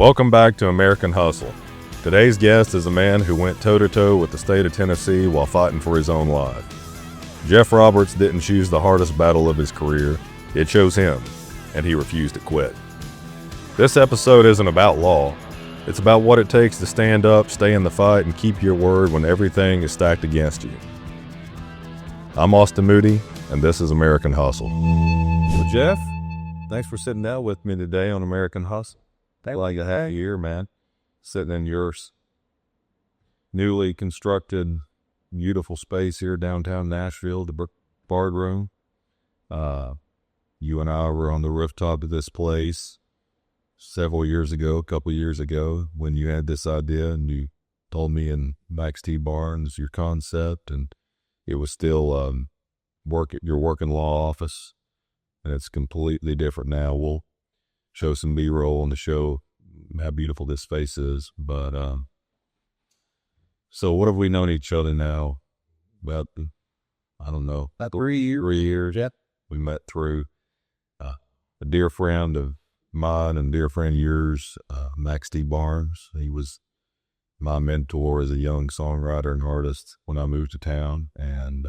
Welcome back to American Hustle. Today's guest is a man who went toe-to-toe with the state of Tennessee while fighting for his own life. Jeff Roberts didn't choose the hardest battle of his career. It chose him, and he refused to quit. This episode isn't about law. It's about what it takes to stand up, stay in the fight, and keep your word when everything is stacked against you. I'm Austin Moody, and this is American Hustle. Well, Jeff, thanks for sitting down with me today on American Hustle. I'd like to have you here, man, sitting in your newly constructed, beautiful space here downtown Nashville, the Bard Room. You and I were on the rooftop of this place a couple years ago, when you had this idea and you told me in Max T. Barnes your concept, and it was still your working law office, and it's completely different now. We'll show some B-roll on the show how beautiful this space is. But so what have we known each other now? About, I don't know, about 3 years. 3 years. Yep. We met through a dear friend of mine and dear friend of yours, Max T. Barnes. He was my mentor as a young songwriter and artist when I moved to town, and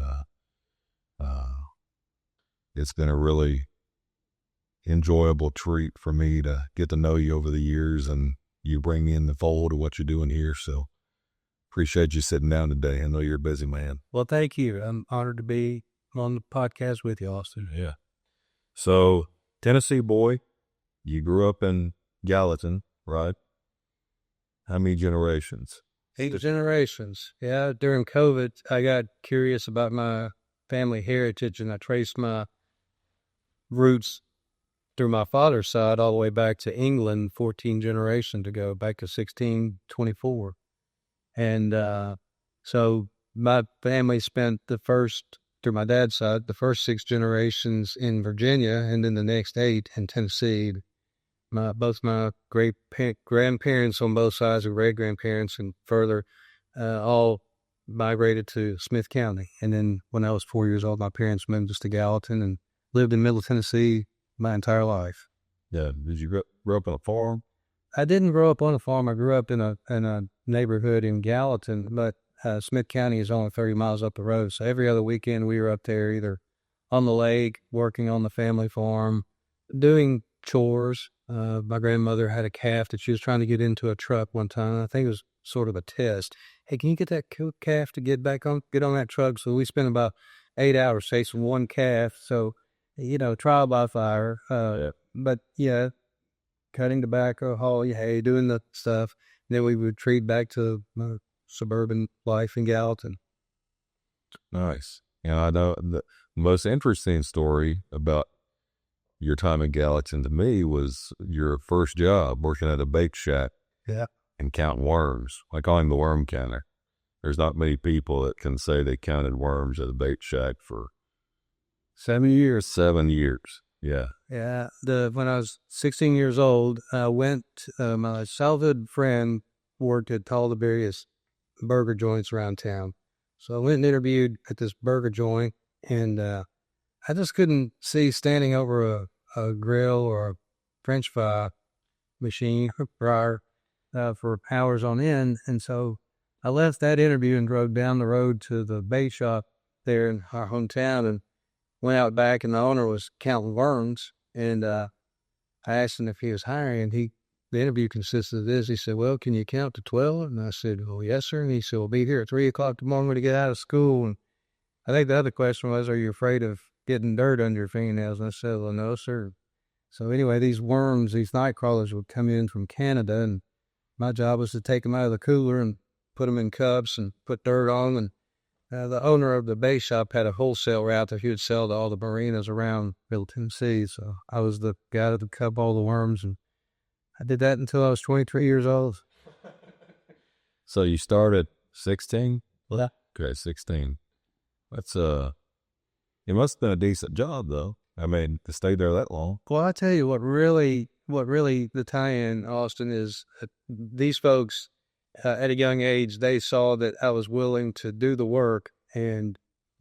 it's been a really enjoyable treat for me to get to know you over the years, and you bring me in the fold of what you're doing here. So appreciate you sitting down today. I know you're a busy man. Well, thank you. I'm honored to be on the podcast with you, Austin. Yeah. So, Tennessee boy, you grew up in Gallatin, right? How many generations? 8 generations. Yeah. During COVID, I got curious about my family heritage, and I traced my roots through my father's side all the way back to England, 14 generations ago, back to 1624. And so my family spent through my dad's side, the first 6 generations in Virginia, and then the next 8 in Tennessee. Both my grandparents on both sides, and great-grandparents, and further, all migrated to Smith County. And then when I was 4 years old, my parents moved us to Gallatin and lived in Middle Tennessee my entire life. Yeah. Did you grow up on a farm? I didn't grow up on a farm. I grew up in a neighborhood in Gallatin, but Smith County is only 30 miles up the road. So every other weekend we were up there, either on the lake, working on the family farm, doing chores. My grandmother had a calf that she was trying to get into a truck one time. I think it was sort of a test. Hey, can you get that calf to get on that truck? So we spent about 8 hours chasing one calf. So, trial by fire. But yeah, cutting tobacco, hauling hay, doing the stuff. And then we would retreat back to my suburban life in Gallatin. Nice. I know the most interesting story about your time in Gallatin to me was your first job working at a bake shack. Yeah. And counting worms. I call him the worm counter. There's not many people that can say they counted worms at a bake shack for 7 years. 7 years. Yeah. Yeah. When I was 16 years old, I went, my childhood friend worked at all the various burger joints around town. So I went and interviewed at this burger joint, and I just couldn't see standing over a grill or a French fry machine or fryer for hours on end. And so I left that interview and drove down the road to the bake shop there in our hometown, and went out back, and the owner was counting worms. And I asked him if he was hiring. The interview consisted of this. He said, "Well, can you count to 12? And I said, "Well, yes, sir." And he said, "We'll be here at 3:00 tomorrow to get out of school." And I think the other question was, "Are you afraid of getting dirt under your fingernails?" And I said, "Well, no, sir." So anyway, these worms, these night crawlers would come in from Canada, and my job was to take them out of the cooler and put them in cups and put dirt on them. And the owner of the bake shop had a wholesale route that he would sell to all the marinas around Middle Tennessee. So I was the guy that would cup all the worms, and I did that until I was 23 years old. So you started 16? Yeah. Okay, 16. That's it must have been a decent job, though. I mean, to stay there that long. Well, I tell you what really the tie-in, Austin, is these folks at a young age, they saw that I was willing to do the work and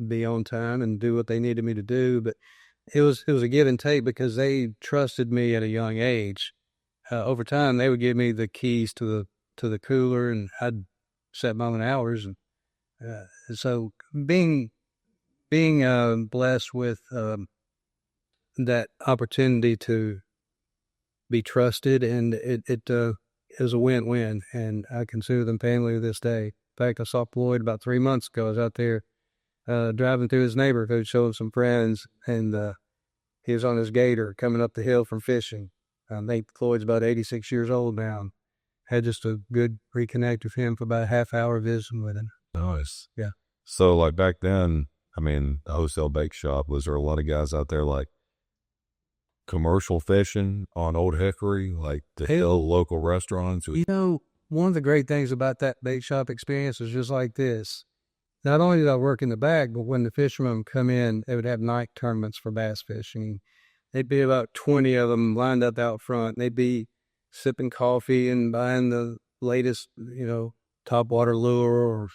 be on time and do what they needed me to do. But it was a give and take, because they trusted me at a young age. over time they would give me the keys to the cooler, and I'd set my own hours. And so being blessed with that opportunity to be trusted, and it is a win-win, and I consider them family to this day. In fact, I saw Floyd about 3 months ago. I was out there driving through his neighborhood, showing some friends, and he was on his gator coming up the hill from fishing. I think Floyd's about 86 years old now. Had just a good reconnect with him for about a half hour visiting with him. Nice. Yeah. So like back then, I mean, the wholesale bake shop, was there a lot of guys out there like commercial fishing on Old Hickory, like to hill local restaurants? You know, one of the great things about that bake shop experience was just like this. Not only did I work in the back, but when the fishermen would come in, they would have night tournaments for bass fishing. They'd be about 20 of them lined up out front. They'd be sipping coffee and buying the latest, topwater lure or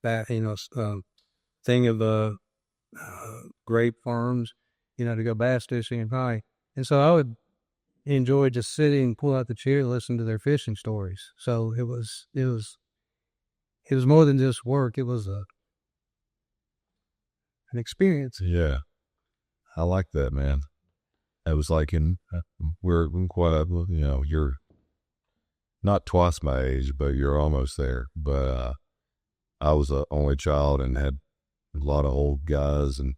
that, thing of grape farms, to go bass fishing and fight. And so I would enjoy just sitting, pull out the chair, listen to their fishing stories. So it was more than just work. It was an experience. Yeah. I like that, man. It was like we're quite, you're not twice my age, but you're almost there. But I was the only child and had a lot of old guys and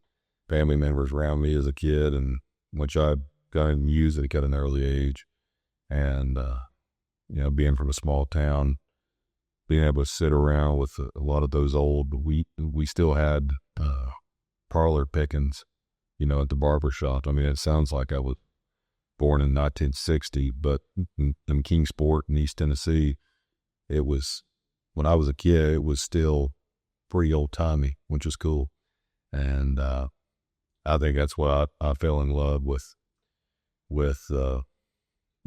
family members around me as a kid, and which I got into music at an early age. And, being from a small town, being able to sit around with a lot of those we still had parlor pickings, at the barber shop. I mean, it sounds like I was born in 1960, but in Kingsport in East Tennessee, it was, when I was a kid, it was still pretty old timey, which was cool. And I think that's why I fell in love with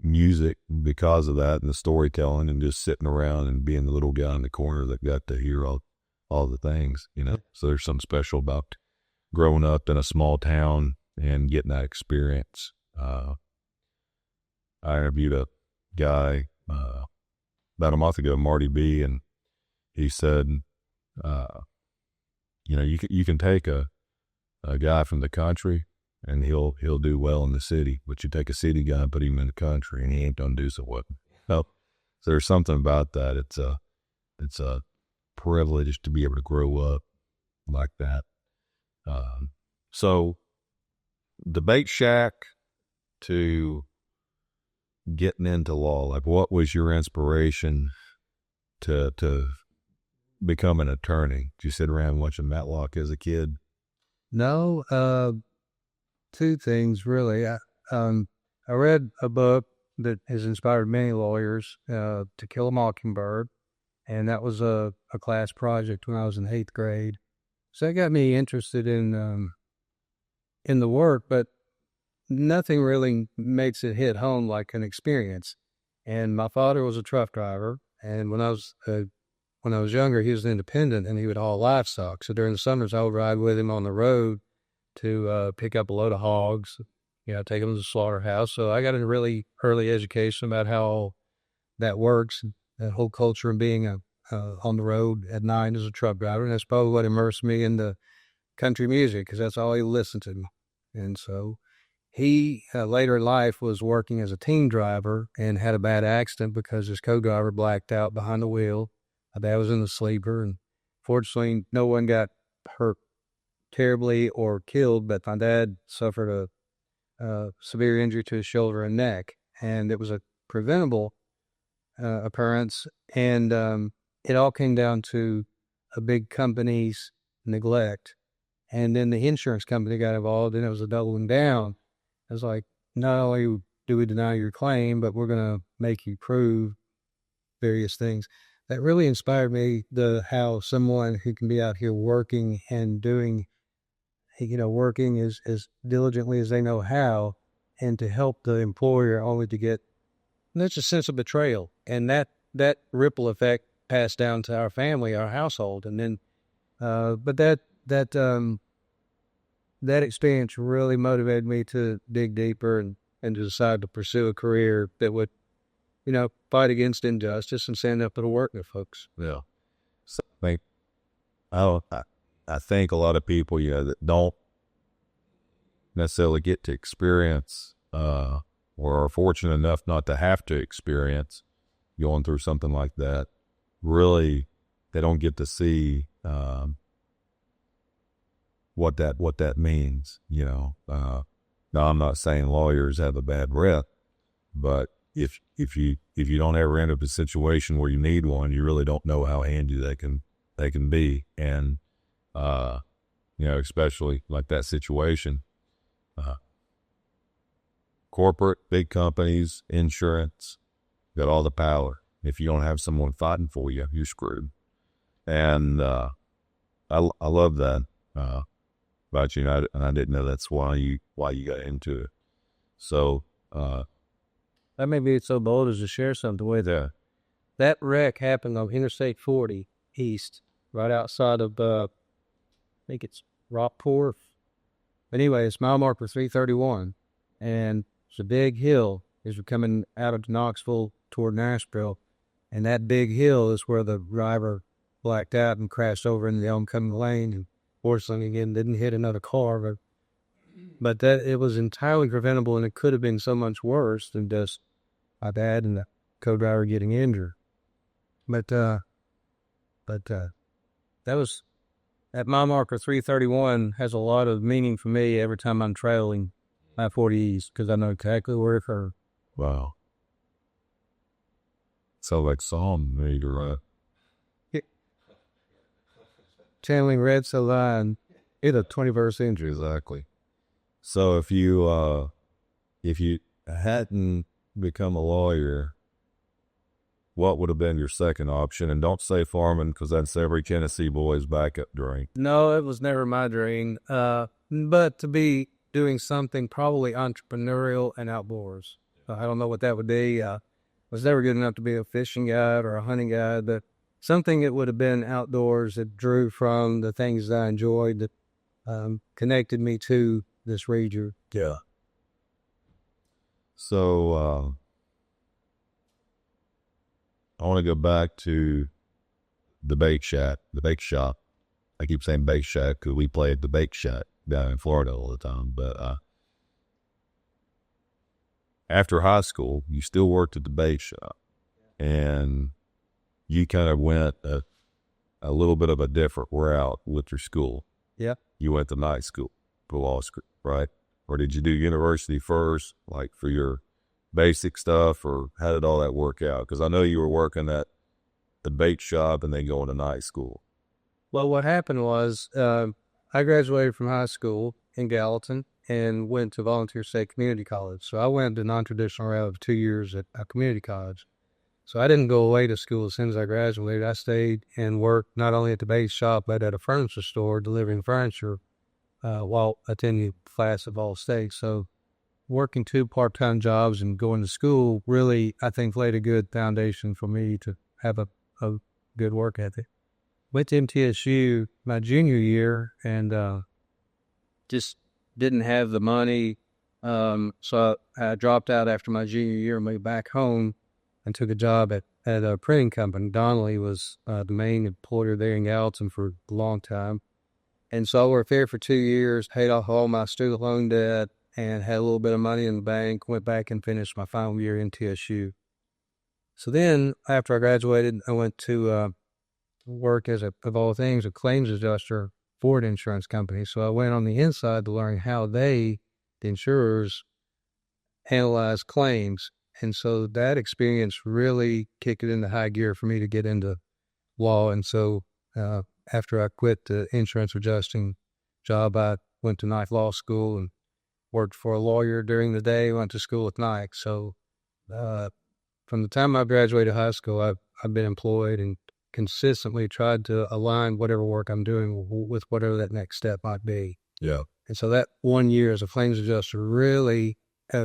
music, because of that and the storytelling and just sitting around and being the little guy in the corner that got to hear all the things, So there's something special about growing up in a small town and getting that experience. I interviewed a guy about a month ago, Marty B, and he said, you can take a guy from the country and he'll do well in the city, but you take a city guy and put him in the country and he ain't gonna do so well. So there's something about that. It's a privilege to be able to grow up like that. So the bake shack to getting into law, like what was your inspiration to become an attorney? Did you sit around watching Matlock as a kid? No, two things really. I read a book that has inspired many lawyers, To Kill a Mockingbird, and that was a class project when I was in 8th grade. So that got me interested in the work, but nothing really makes it hit home like an experience. And my father was a truck driver, and when I was younger, he was independent and he would haul livestock. So during the summers, I would ride with him on the road to pick up a load of hogs, take them to the slaughterhouse. So I got a really early education about how that works, that whole culture of being on the road at night as a truck driver. And that's probably what immersed me in the country music, because that's all he listened to. And so he later in life was working as a team driver and had a bad accident because his co-driver blacked out behind the wheel. My dad was in the sleeper, and fortunately no one got hurt terribly or killed, but my dad suffered a severe injury to his shoulder and neck, and it was a preventable occurrence. And it all came down to a big company's neglect. And then the insurance company got involved, and it was a doubling down. It was like, not only do we deny your claim, but we're going to make you prove various things. That really inspired me, how someone who can be out here working and doing, working as diligently as they know how, and to help the employer only to get, that's a sense of betrayal. And that ripple effect passed down to our family, our household. And then, but that experience really motivated me to dig deeper and to decide to pursue a career that would fight against injustice and stand up to the working folks. Yeah. So I think a lot of people, that don't necessarily get to experience, or are fortunate enough not to have to experience going through something like that, really, they don't get to see, what that means, Now, I'm not saying lawyers have a bad rep, but if you don't ever end up in a situation where you need one, you really don't know how handy they can be. And especially like that situation, corporate, big companies, insurance, got all the power. If you don't have someone fighting for you, you're screwed. And I love that about you, and I didn't know that's why you got into it. So I may be so bold as to share something with you. That wreck happened on Interstate 40 East, right outside of, I think it's Rockport. But anyway, it's mile marker 331, and it's a big hill as you're coming out of Knoxville toward Nashville, and that big hill is where the driver blacked out and crashed over in the oncoming lane, and fortunately, again, didn't hit another car, but that it was entirely preventable, and it could have been so much worse than just my dad and the co-driver getting injured. But that was, that mile marker 331 has a lot of meaning for me every time I'm trailing I-40 East, because I know exactly where it occurred. Wow. Sounds like Psalm maybe, right? Channeling Red So Line in the 21st century. Exactly. So if you hadn't become a lawyer, what would have been your second option? And don't say farming, because that's every Tennessee boy's backup dream. No, it was never my dream. But to be doing something probably entrepreneurial and outdoors. I don't know what that would be. I was never good enough to be a fishing guide or a hunting guide, but something that would have been outdoors that drew from the things that I enjoyed, that connected me to this region. Yeah. So I want to go back to the bake shop. I keep saying bake shack because we play at the bake shack down in Florida all the time. But after high school, you still worked at the bake shop, and you kind of went a little bit of a different route with your school. Yeah. You went to night school for law school, right? Or did you do university first, like for your basic stuff, or how did all that work out? Because I know you were working at the bake shop and then going to night school. Well, what happened was I graduated from high school in Gallatin and went to Volunteer State Community College. So I went the non-traditional route of 2 years at a community college. So I didn't go away to school as soon as I graduated. I stayed and worked not only at the bake shop, but at a furniture store delivering furniture while attending class at Vol State. So working 2 part-time jobs and going to school really, I think, laid a good foundation for me to have a good work ethic. Went to MTSU my junior year and just didn't have the money. So I dropped out after my junior year and moved back home and took a job at a printing company. Donnelly was the main employer there in Gallatin for a long time. And so I worked there for 2 years, paid off all my student loan debt, and had a little bit of money in the bank, went back and finished my final year in TSU. So then, after I graduated, I went to work as, of all things, a claims adjuster for an insurance company. So I went on the inside to learn how the insurers, analyze claims. And so that experience really kicked it into high gear for me to get into law. And so after I quit the insurance adjusting job, I went to night law school and worked for a lawyer during the day, went to school at night. So from the time I graduated high school, I've been employed and consistently tried to align whatever work I'm doing with whatever that next step might be. Yeah. And so that 1 year as a claims adjuster really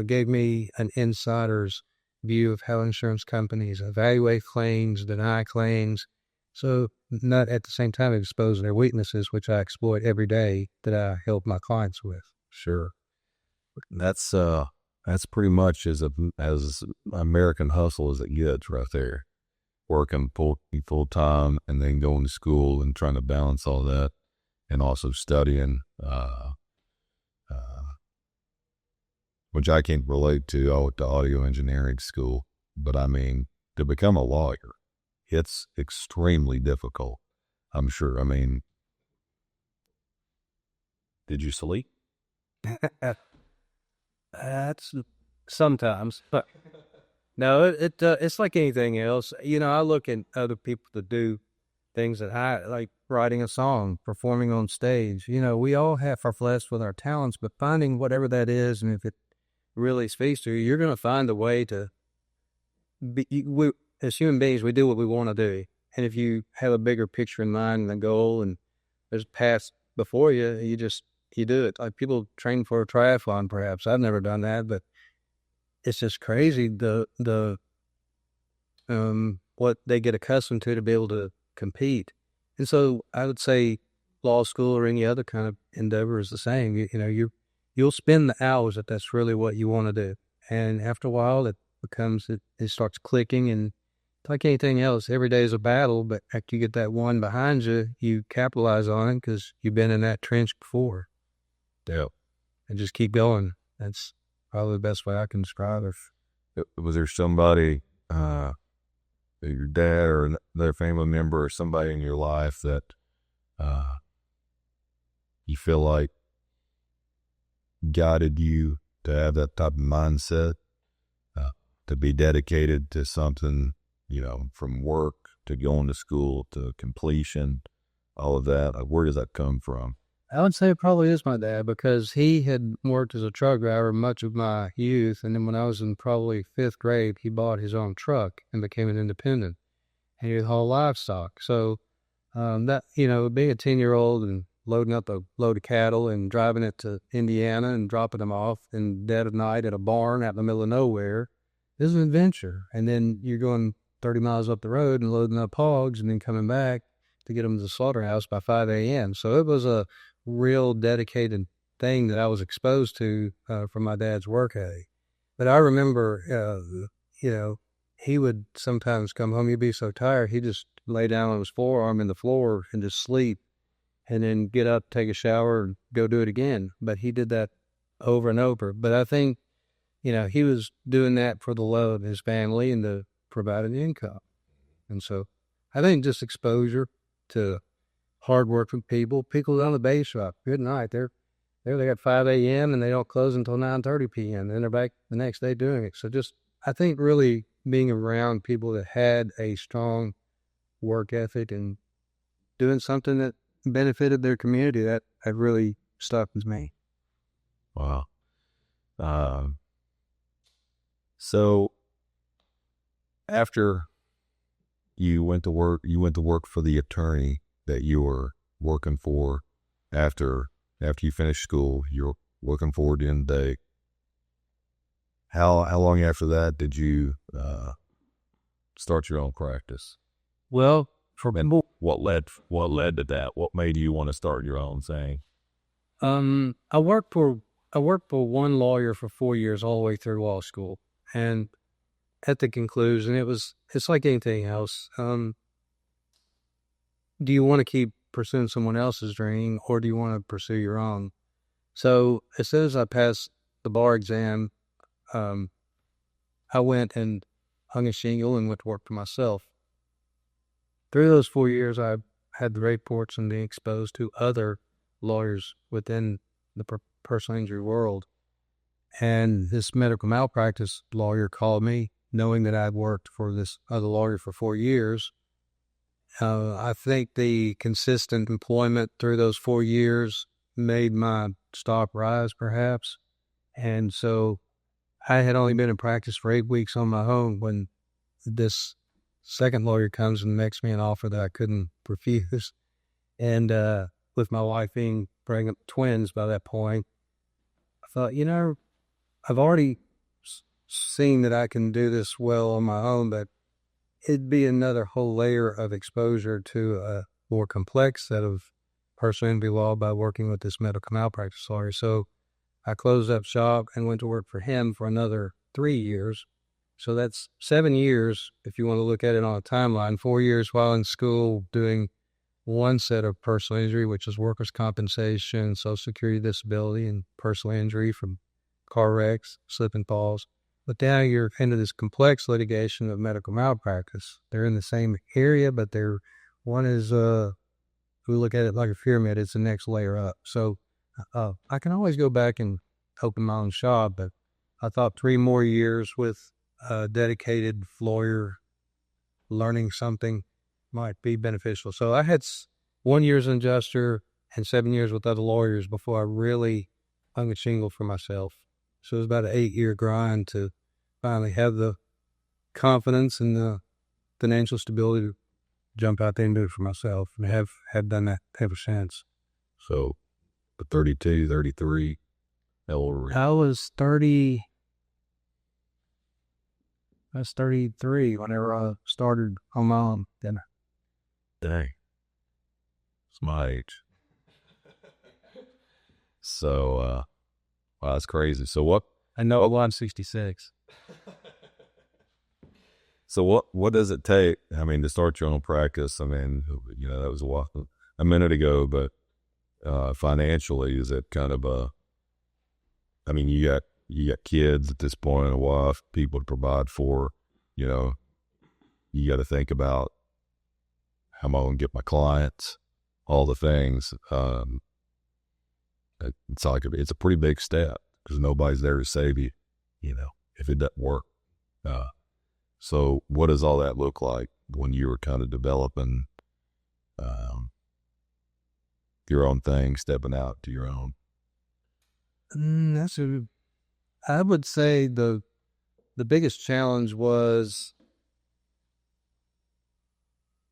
gave me an insider's view of how insurance companies evaluate claims, deny claims. So not at the same time exposing their weaknesses, which I exploit every day that I help my clients with. Sure. That's That's pretty much as American hustle as it gets right there. Working full time and then going to school and trying to balance all that, and also studying, which I can't relate to. I went to audio engineering school, but I mean, to become a lawyer, it's extremely difficult. I'm sure. I mean, did you sleep? That's sometimes, but no, it's like anything else. I look at other people that do things that I like, writing a song, performing on stage. We all have our blessed with our talents, but finding whatever that is, and if it really speaks to you, you're going to find a way to as human beings, we do what we want to do. And if you have a bigger picture in mind and a goal, and there's a path before you, you do it. Like people train for a triathlon, perhaps. I've never done that, but it's just crazy the what they get accustomed to be able to compete. And so I would say law school or any other kind of endeavor is the same. You'll spend the hours if that's really what you want to do. And after a while, it starts clicking, and like anything else, every day is a battle, but after you get that one behind you, you capitalize on it because you've been in that trench before. Yeah. And just keep going. That's probably the best way I can describe it. Was there somebody, your dad or another family member or somebody in your life that you feel like guided you to have that type of mindset, to be dedicated to something, from work to going to school to completion, all of that? Where does that come from? I would say it probably is my dad, because he had worked as a truck driver much of my youth. And then when I was in probably fifth grade, he bought his own truck and became an independent, and he would haul livestock. So being a 10-year-old and loading up a load of cattle and driving it to Indiana and dropping them off in dead of night at a barn out in the middle of nowhere is an adventure. And then you're going 30 miles up the road and loading up hogs and then coming back to get them to the slaughterhouse by 5 a.m. So it was a real dedicated thing that I was exposed to from my dad's work ethic. But I remember, he would sometimes come home, he'd be so tired, he'd just lay down on his forearm in the floor and just sleep, and then get up, take a shower, and go do it again. But he did that over and over. But I think, he was doing that for the love of his family and to provide an income. And so I think just exposure to hardworking people on the base shop. Good night. They got 5 a.m. and they don't close until 9:30 p.m. Then they're back the next day doing it. So just, I think really being around people that had a strong work ethic and doing something that benefited their community, that really stuck with me. Wow. So after you went to work for the attorney that you were working for after you finished school, you're looking forward to the end of the day. How long after that did you start your own practice? Well, what led to that? What made you want to start your own thing? I worked for one lawyer for 4 years all the way through law school, and at the conclusion, it's like anything else. Do you want to keep pursuing someone else's dream, or do you want to pursue your own? So as soon as I passed the bar exam, I went and hung a shingle and went to work for myself. Through those 4 years, I had the great fortune of being exposed to other lawyers within the personal injury world. And this medical malpractice lawyer called me, knowing that I'd worked for this other lawyer for 4 years. I think the consistent employment through those 4 years made my stock rise, perhaps. And so I had only been in practice for 8 weeks on my own when this second lawyer comes and makes me an offer that I couldn't refuse. And with my wife being pregnant twins by that point, I thought, I've already seen that I can do this well on my own, but it'd be another whole layer of exposure to a more complex set of personal injury law by working with this medical malpractice lawyer. So I closed up shop and went to work for him for another 3 years. So that's 7 years, if you want to look at it on a timeline. 4 years while in school doing one set of personal injury, which is workers' compensation, Social Security disability, and personal injury from car wrecks, slip and falls. But now you're into this complex litigation of medical malpractice. They're in the same area, but one is, if we look at it like a pyramid, it's the next layer up. So I can always go back and open my own shop, but I thought 3 more years with a dedicated lawyer learning something might be beneficial. So I had 1 year as an adjuster and 7 years with other lawyers before I really hung a shingle for myself. So it was about an 8-year grind to finally have the confidence and the financial stability to jump out there and do it for myself, and have done that ever since. So, the 32, 33, how old were you? I was 30. I was 33 whenever I started on my own. Then Dang. It's my age. So, wow, that's crazy. So what? I know I'm 66. So what does it take? I mean, to start your own practice. I mean, that was a minute ago, but financially, is it kind of I mean, you got kids at this point, a wife, people to provide for. You got to think about how am I going to get my clients, all the things. It's a pretty big step because nobody's there to save you, if it doesn't work. So what does all that look like when you were kind of developing your own thing, stepping out to your own? I would say the biggest challenge was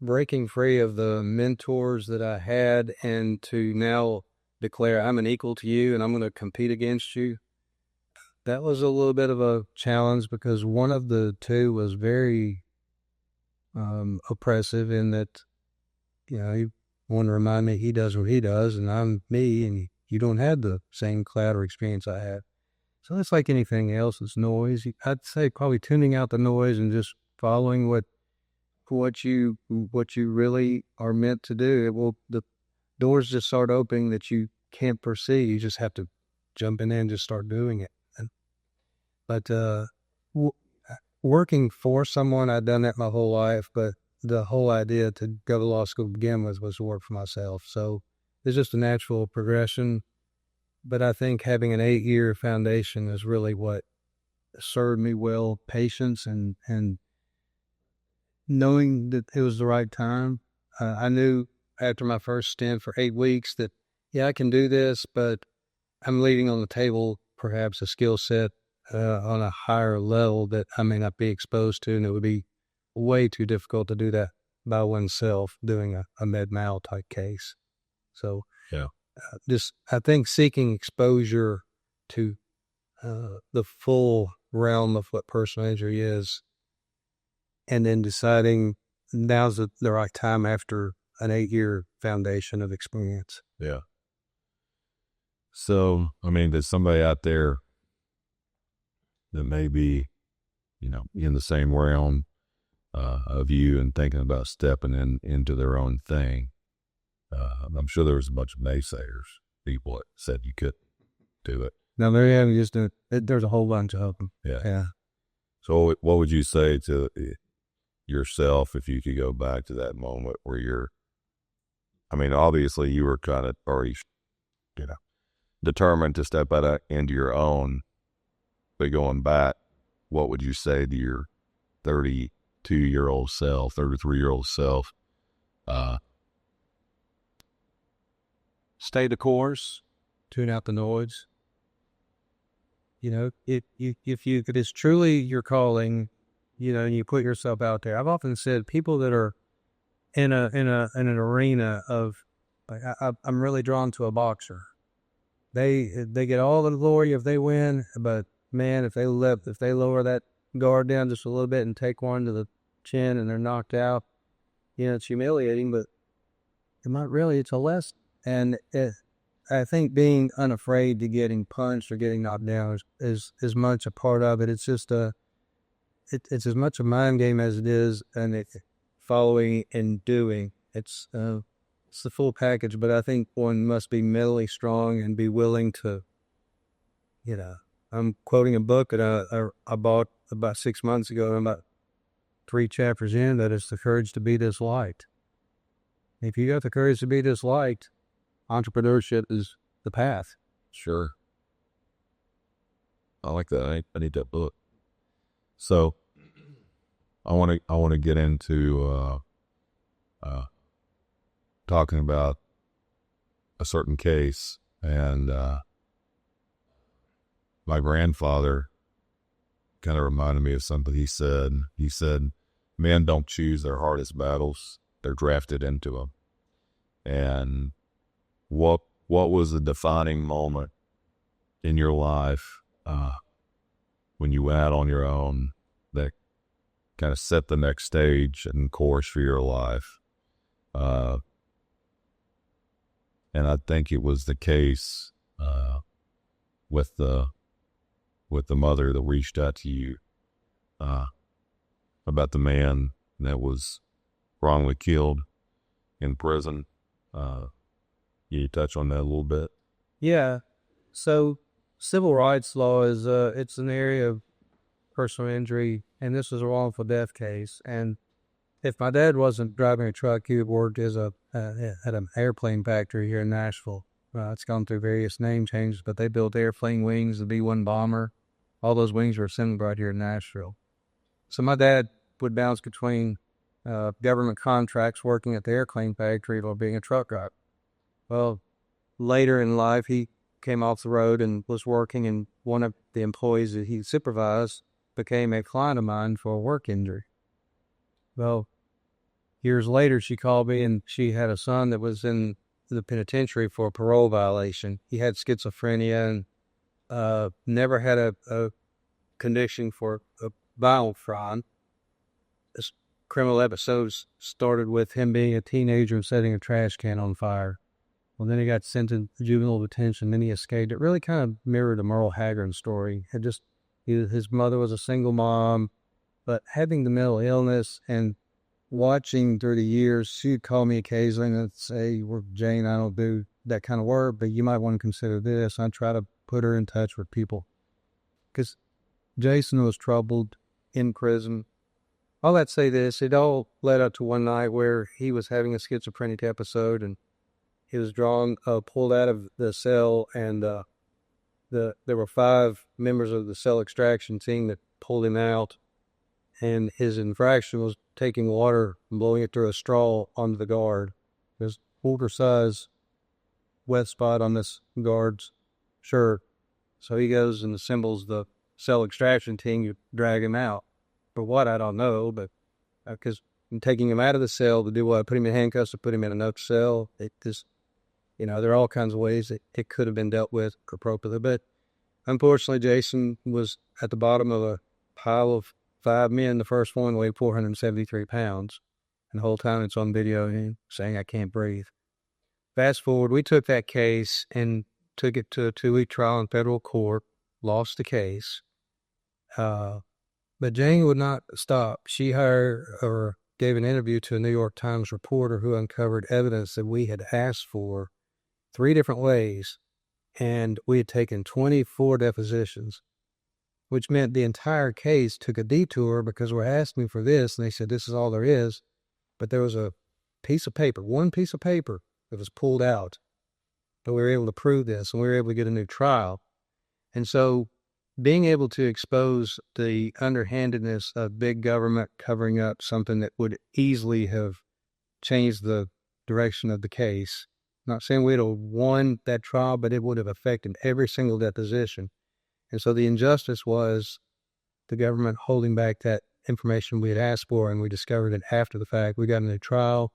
breaking free of the mentors that I had and to now declare I'm an equal to you and I'm going to compete against you. That was a little bit of a challenge because one of the two was very oppressive in that, he wanted to remind me he does what he does and I'm me and you don't have the same cloud or experience I had. So it's like anything else, it's noise. I'd say probably tuning out the noise and just following what you really are meant to do. The doors just start opening that you can't foresee. You just have to jump in there and just start doing it. But working for someone, I'd done that my whole life, but the whole idea to go to law school to begin with was to work for myself. So it's just a natural progression. But I think having an 8-year foundation is really what served me well, patience and knowing that it was the right time. I knew after my first stint for 8 weeks that, I can do this, but I'm leaving on the table perhaps a skill set on a higher level that I may not be exposed to, and it would be way too difficult to do that by oneself doing a med mal type case. So I think seeking exposure to the full realm of what personal injury is, and then deciding now's the right time after an 8-year foundation of experience. Yeah. So, I mean, there's somebody out there that may be, in the same realm of you and thinking about stepping into their own thing. I'm sure there was a bunch of naysayers, people that said you couldn't do it. Now, there's a whole bunch of them. Yeah. So what would you say to yourself if you could go back to that moment where obviously you were kind of already, determined to step out into your own, but going back, what would you say to your 32-year-old self, 33-year-old self? Stay the course, tune out the noise. If it is truly your calling, and you put yourself out there. I've often said people that are in an arena of, like, I'm really drawn to a boxer. They get all the glory if they win, but man, if they lower that guard down just a little bit and take one to the chin and they're knocked out, it's humiliating, but it's a lesson. And I think being unafraid to getting punched or getting knocked down is much a part of it. It's just it's as much a mind game as it is and it following and doing. It's the full package, but I think one must be mentally strong and be willing to, you know. I'm quoting a book that I bought about 6 months ago. I'm about 3 chapters in, that it's the courage to be disliked. If you got the courage to be disliked, entrepreneurship is the path. Sure. I like that. I need that book. So I want to get into talking about a certain case, and my grandfather kind of reminded me of something he said. He said, "Men don't choose their hardest battles; they're drafted into them." And what was the defining moment in your life when you went out on your own that kind of set the next stage and course for your life? And I think it was the case with the mother that reached out to you about the man that was wrongly killed in prison. Can you touch on that a little bit? Yeah. So civil rights law is it's an area of personal injury, and this was a wrongful death case. And if my dad wasn't driving a truck, he would work as at an airplane factory here in Nashville. It's gone through various name changes, but they built airplane wings, the B-1 bomber. All those wings were assembled right here in Nashville. So my dad would bounce between government contracts working at the airplane factory or being a truck driver. Well, later in life, he came off the road and was working, and one of the employees that he supervised became a client of mine for a work injury. Well, years later, she called me, and she had a son that was in the penitentiary for a parole violation. He had schizophrenia and never had a conviction for a violent crime. This criminal episodes started with him being a teenager and setting a trash can on fire. Well, then he got sent to juvenile detention. Then he escaped. It really kind of mirrored a Merle Haggard story. His mother was a single mom, but having the mental illness and watching through the years, she'd call me occasionally and say, "Well, Jane, I don't do that kind of work, but you might want to consider this." I try to put her in touch with people because Jason was troubled in prison. All that say this, it all led up to one night where he was having a schizophrenic episode, and he was pulled out of the cell, and there were 5 members of the cell extraction team that pulled him out, and his infraction was taking water and blowing it through a straw onto the guard. There's quarter size wet spot on this guard's shirt. So he goes and assembles the cell extraction team to drag him out. For what, I don't know, but because I'm taking him out of the cell to do what? Put him in handcuffs or put him in another cell? There are all kinds of ways that it could have been dealt with appropriately. But unfortunately, Jason was at the bottom of a pile of 5 men. The first one weighed 473 pounds. And the whole time it's on video, him saying, "I can't breathe." Fast forward, we took that case and took it to a 2-week trial in federal court, lost the case. But Jane would not stop. She gave an interview to a New York Times reporter who uncovered evidence that we had asked for 3 different ways, and we had taken 24 depositions, which meant the entire case took a detour because we're asking for this, and they said this is all there is, but there was one piece of paper that was pulled out, but we were able to prove this, and we were able to get a new trial. And so being able to expose the underhandedness of big government covering up something that would easily have changed the direction of the case. Not saying we'd have won that trial, but it would have affected every single deposition. And so the injustice was the government holding back that information we had asked for, and we discovered it after the fact. We got a new trial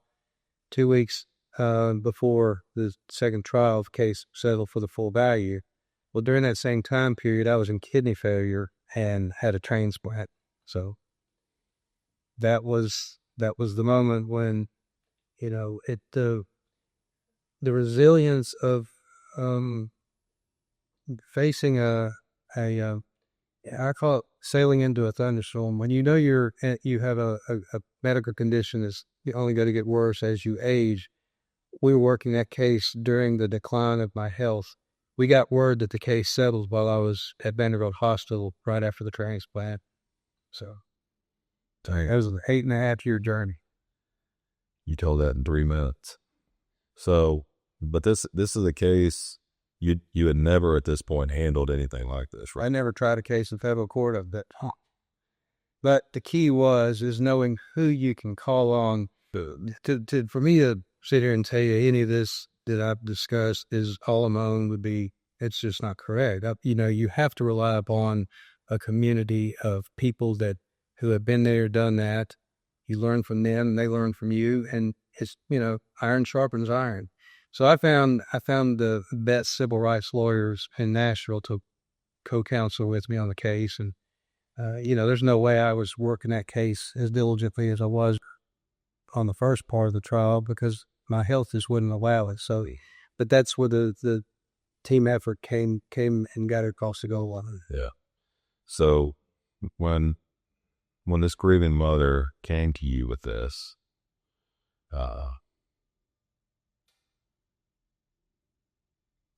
2 weeks before the second trial of case settled for the full value. Well, during that same time period, I was in kidney failure and had a transplant. So that was the moment when, the resilience of um, facing a I call it sailing into a thunderstorm. When you know you have a medical condition that's only going to get worse as you age. We were working that case during the decline of my health. We got word that the case settled while I was at Vanderbilt Hospital right after the transplant. So Dang, that was an 8.5 year journey. you told that in 3 minutes. So, but this is a case you had never at this point handled anything like this, right? I never tried a case in federal court of that. But the key is knowing who you can call on for me to sit here and tell you any of this that I've discussed is all on my own would be, it's just not correct. You have to rely upon a community of people who have been there, done that. You learn from them and they learn from you, and it's, iron sharpens iron. So I found the best civil rights lawyers in Nashville to co-counsel with me on the case. And there's no way I was working that case as diligently as I was on the first part of the trial because my health just wouldn't allow it. So, but that's where the team effort came and got across the goal line. Yeah. So when this grieving mother came to you with this,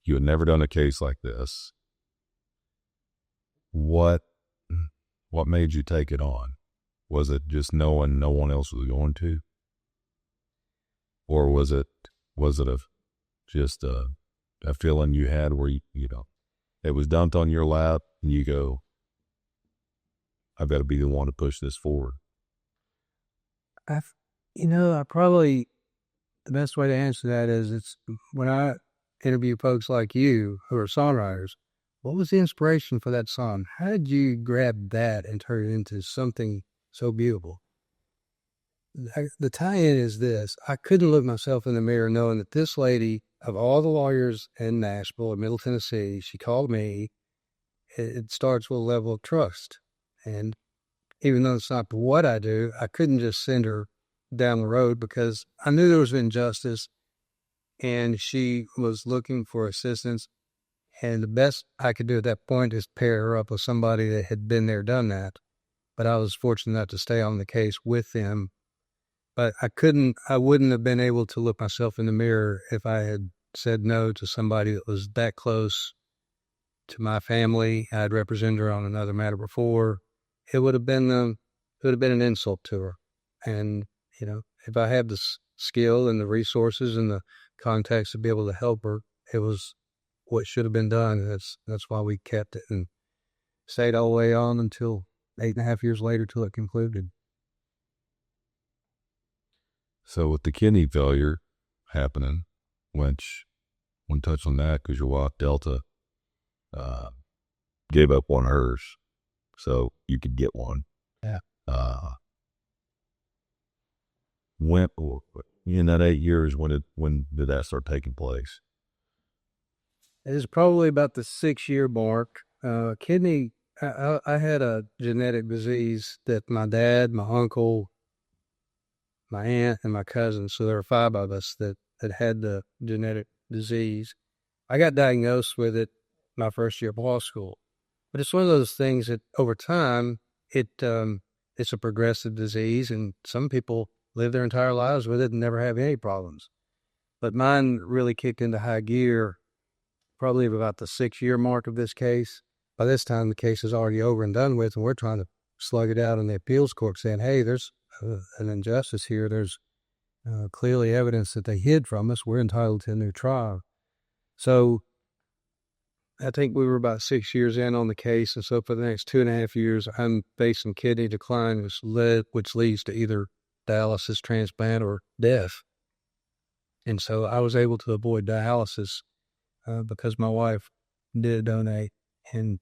you had never done a case like this. What made you take it on? Was it just knowing no one else was going to? Or was it just a feeling you had where it was dumped on your lap and you go, I've got to be the one to push this forward? The best way to answer that is it's when I interview folks like you who are songwriters, what was the inspiration for that song? How did you grab that and turn it into something so beautiful? The tie-in is this. I couldn't look myself in the mirror knowing that this lady, of all the lawyers in Nashville or Middle Tennessee, she called me. It starts with a level of trust. And even though it's not what I do, I couldn't just send her down the road because I knew there was injustice and she was looking for assistance. And the best I could do at that point is pair her up with somebody that had been there, done that. But I was fortunate enough to stay on the case with them. But I wouldn't have been able to look myself in the mirror if I had said no to somebody that was that close to my family. I'd represented her on another matter before. It would have been an insult to her. And, if I had the skill and the resources and the contacts to be able to help her, it was what should have been done. That's why we kept it and stayed all the way on until 8.5 years later till it concluded. So with the kidney failure happening, which one touch on that because your wife Delta gave up one of hers so you could get one. Yeah. When in that 8 years, when did that start taking place? It was probably about the 6-year mark. Kidney, I had a genetic disease that my dad, my uncle, my aunt, and my cousin, so there were 5 of us that had the genetic disease. I got diagnosed with it my first year of law school. But it's one of those things that over time, it's a progressive disease, and some people live their entire lives with it and never have any problems. But mine really kicked into high gear probably about the 6-year mark of this case. By this time, the case is already over and done with, and we're trying to slug it out in the appeals court saying, hey, there's an injustice here. There's clearly evidence that they hid from us. We're entitled to a new trial. So I think we were about 6 years in on the case. And so for the next 2.5 years, I'm facing kidney decline, which leads to either dialysis, transplant, or death. And so I was able to avoid dialysis because my wife did donate. And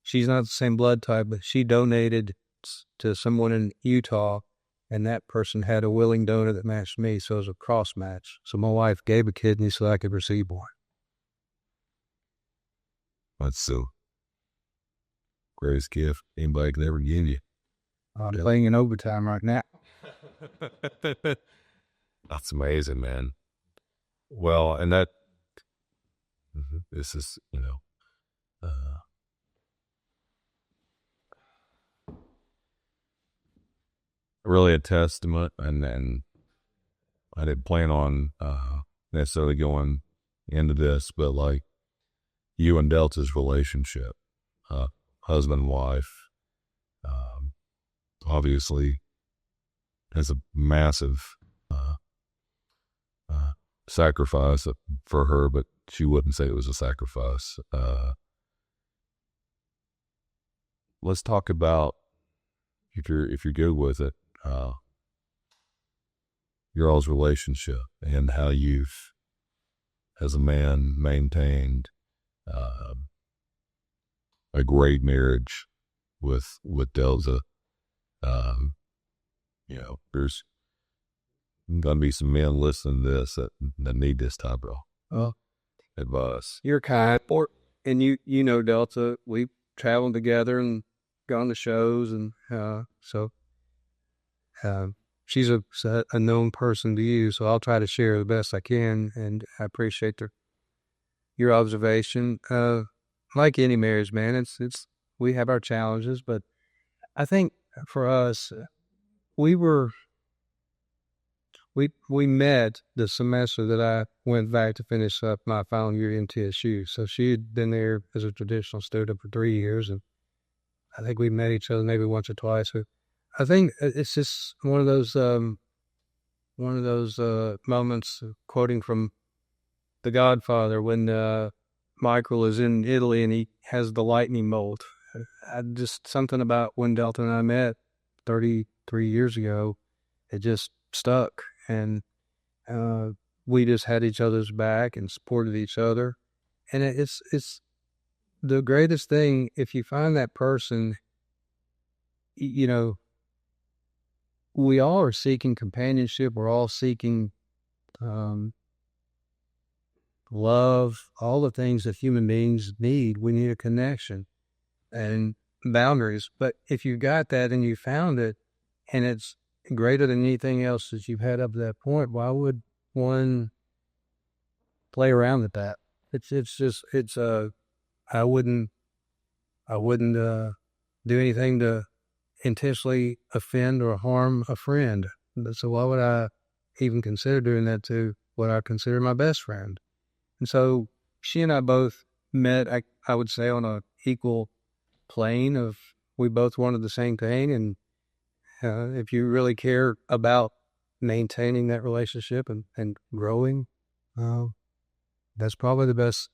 she's not the same blood type, but she donated to someone in Utah, and that person had a willing donor that matched me. So it was a cross match. So my wife gave a kidney so I could receive one. That's the greatest gift anybody could ever give you. I'm playing in overtime right now. That's amazing, man. Well, and This is, really a testament. And I didn't plan on necessarily going into this, but like you and Delta's relationship, husband and wife, obviously has a massive sacrifice for her, but she wouldn't say it was a sacrifice. Let's talk about, if you're good with it, your all's relationship and how you've, as a man, maintained a great marriage with Delta. There's gonna be some men listening to this that need this type of advice. You're kind, and you know Delta. We traveled together and gone to shows, and so she's a known person to you. So I'll try to share the best I can, and I appreciate your observation. Like any marriage, man, it's we have our challenges, but I think for us, we met the semester that I went back to finish up my final year in TSU. So she had been there as a traditional student for 3 years, and I think we met each other maybe once or twice. So I think it's just one of those moments, quoting from The Godfather, when Michael is in Italy and he has the lightning bolt. Just something about when Delta and I met 33 years ago, it just stuck, and we just had each other's back and supported each other. And it's the greatest thing if you find that person. We all are seeking companionship. We're all seeking love, all the things that human beings need. We need a connection and boundaries. But if you got that and you found it, and it's greater than anything else that you've had up to that point, why would one play around with that? I wouldn't do anything to intentionally offend or harm a friend. So why would I even consider doing that to what I consider my best friend? And so she and I both met, I would say, on a equal plane of, we both wanted the same thing. And if you really care about maintaining that relationship and growing, that's probably the best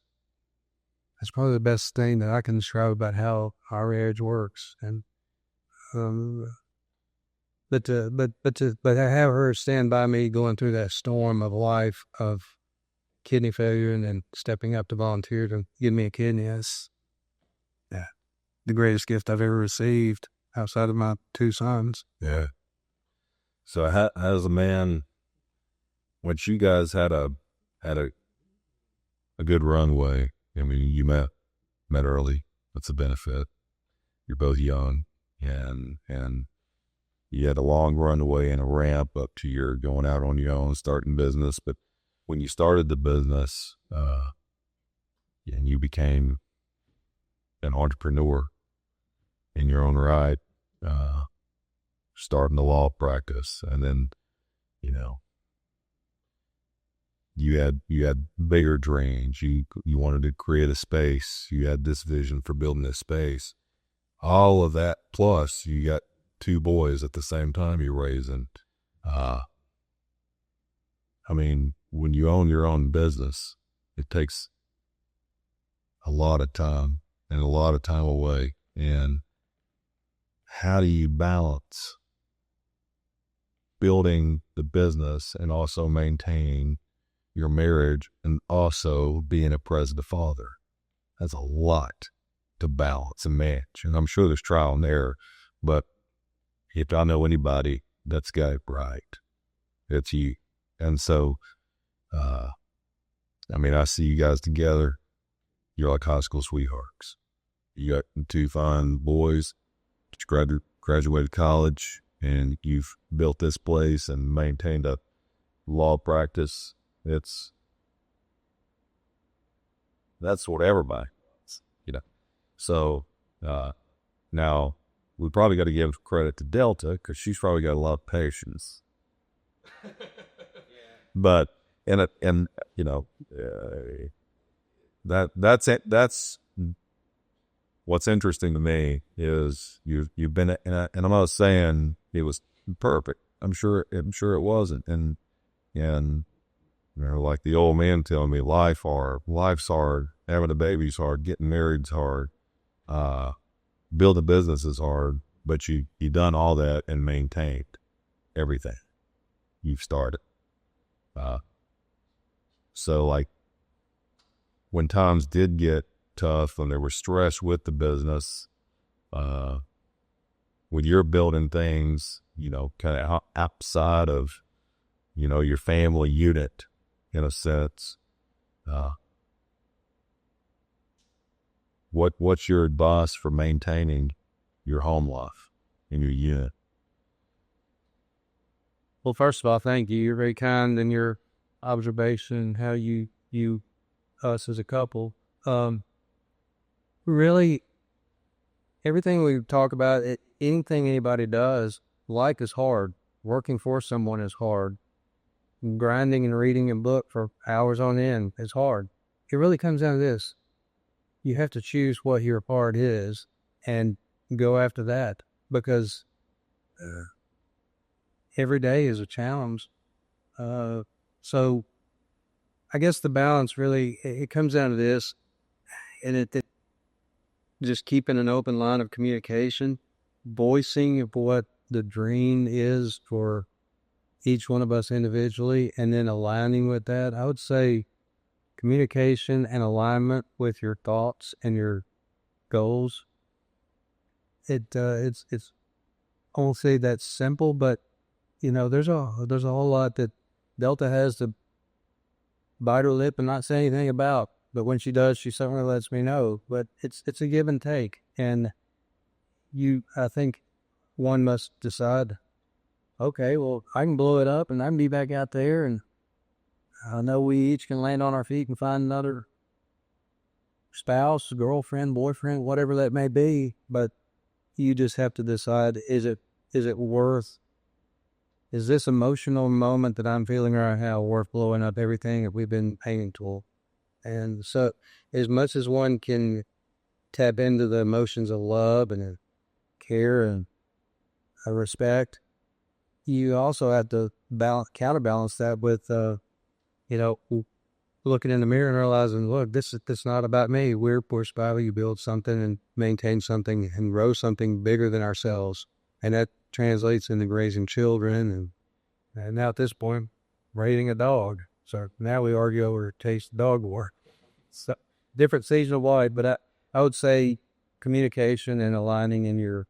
thing that I can describe about how our marriage works. And but to have her stand by me going through that storm of life of kidney failure and then stepping up to volunteer to give me a kidney, that's the greatest gift I've ever received outside of my 2 sons. Yeah. So as a man, once you guys had a good runway, I mean, you met early. That's a benefit. You're both young, and you had a long runway and a ramp up to your going out on your own, starting business. But when you started the business, and you became an entrepreneur in your own right, starting the law practice, and then, you had bigger dreams. You wanted to create a space. You had this vision for building this space. All of that, plus you got 2 boys at the same time you're raising. When you own your own business, it takes a lot of time and a lot of time away. And how do you balance building the business and also maintaining your marriage and also being a present father? That's a lot to balance and manage. And I'm sure there's trial and error, but if I know anybody that's got it right, it's you. And so, I see you guys together. You're like high school sweethearts. You got 2 fine boys, graduated college, and you've built this place and maintained a law practice. That's That's what everybody wants, So now we probably got to give credit to Delta because she's probably got a lot of patience. But and that's it. That's what's interesting to me is you've been and I'm not saying it was perfect. I'm sure it wasn't. And like the old man telling me, life's hard, having a baby's hard, getting married's hard, build a business is hard, but you done all that and maintained everything you've started. So like when times did get tough and there was stress with the business, when you're building things, kind of outside of, your family unit in a sense, what's your advice for maintaining your home life in your unit? Well, first of all, thank you. You're very kind in your observation, how you us as a couple. Really, everything we talk about, anything anybody does, life is hard. Working for someone is hard. Grinding and reading a book for hours on end is hard. It really comes down to this. You have to choose what your part is and go after that, because every day is a challenge. So I guess the balance really, it comes down to this, and it just keeping an open line of communication, voicing what the dream is for each one of us individually, and then aligning with that. I would say communication and alignment with your thoughts and your goals. It's I won't say that's simple, but there's a whole lot that Delta has to bite her lip and not say anything about. But when she does, she certainly lets me know. But it's a give and take, and I think one must decide. Okay, well, I can blow it up, and I can be back out there, and I know we each can land on our feet and find another spouse, girlfriend, boyfriend, whatever that may be. But you just have to decide: is it worth? Is this emotional moment that I'm feeling right now worth blowing up everything that we've been paying toward? And so, as much as one can tap into the emotions of love and care and respect, you also have to counterbalance that with, looking in the mirror and realizing, look, this is not about me. We're survival. You build something and maintain something and grow something bigger than ourselves, and that translates into raising children and now at this point, raising a dog. So now we argue over taste dog war. So different season of life, but I would say communication and aligning in your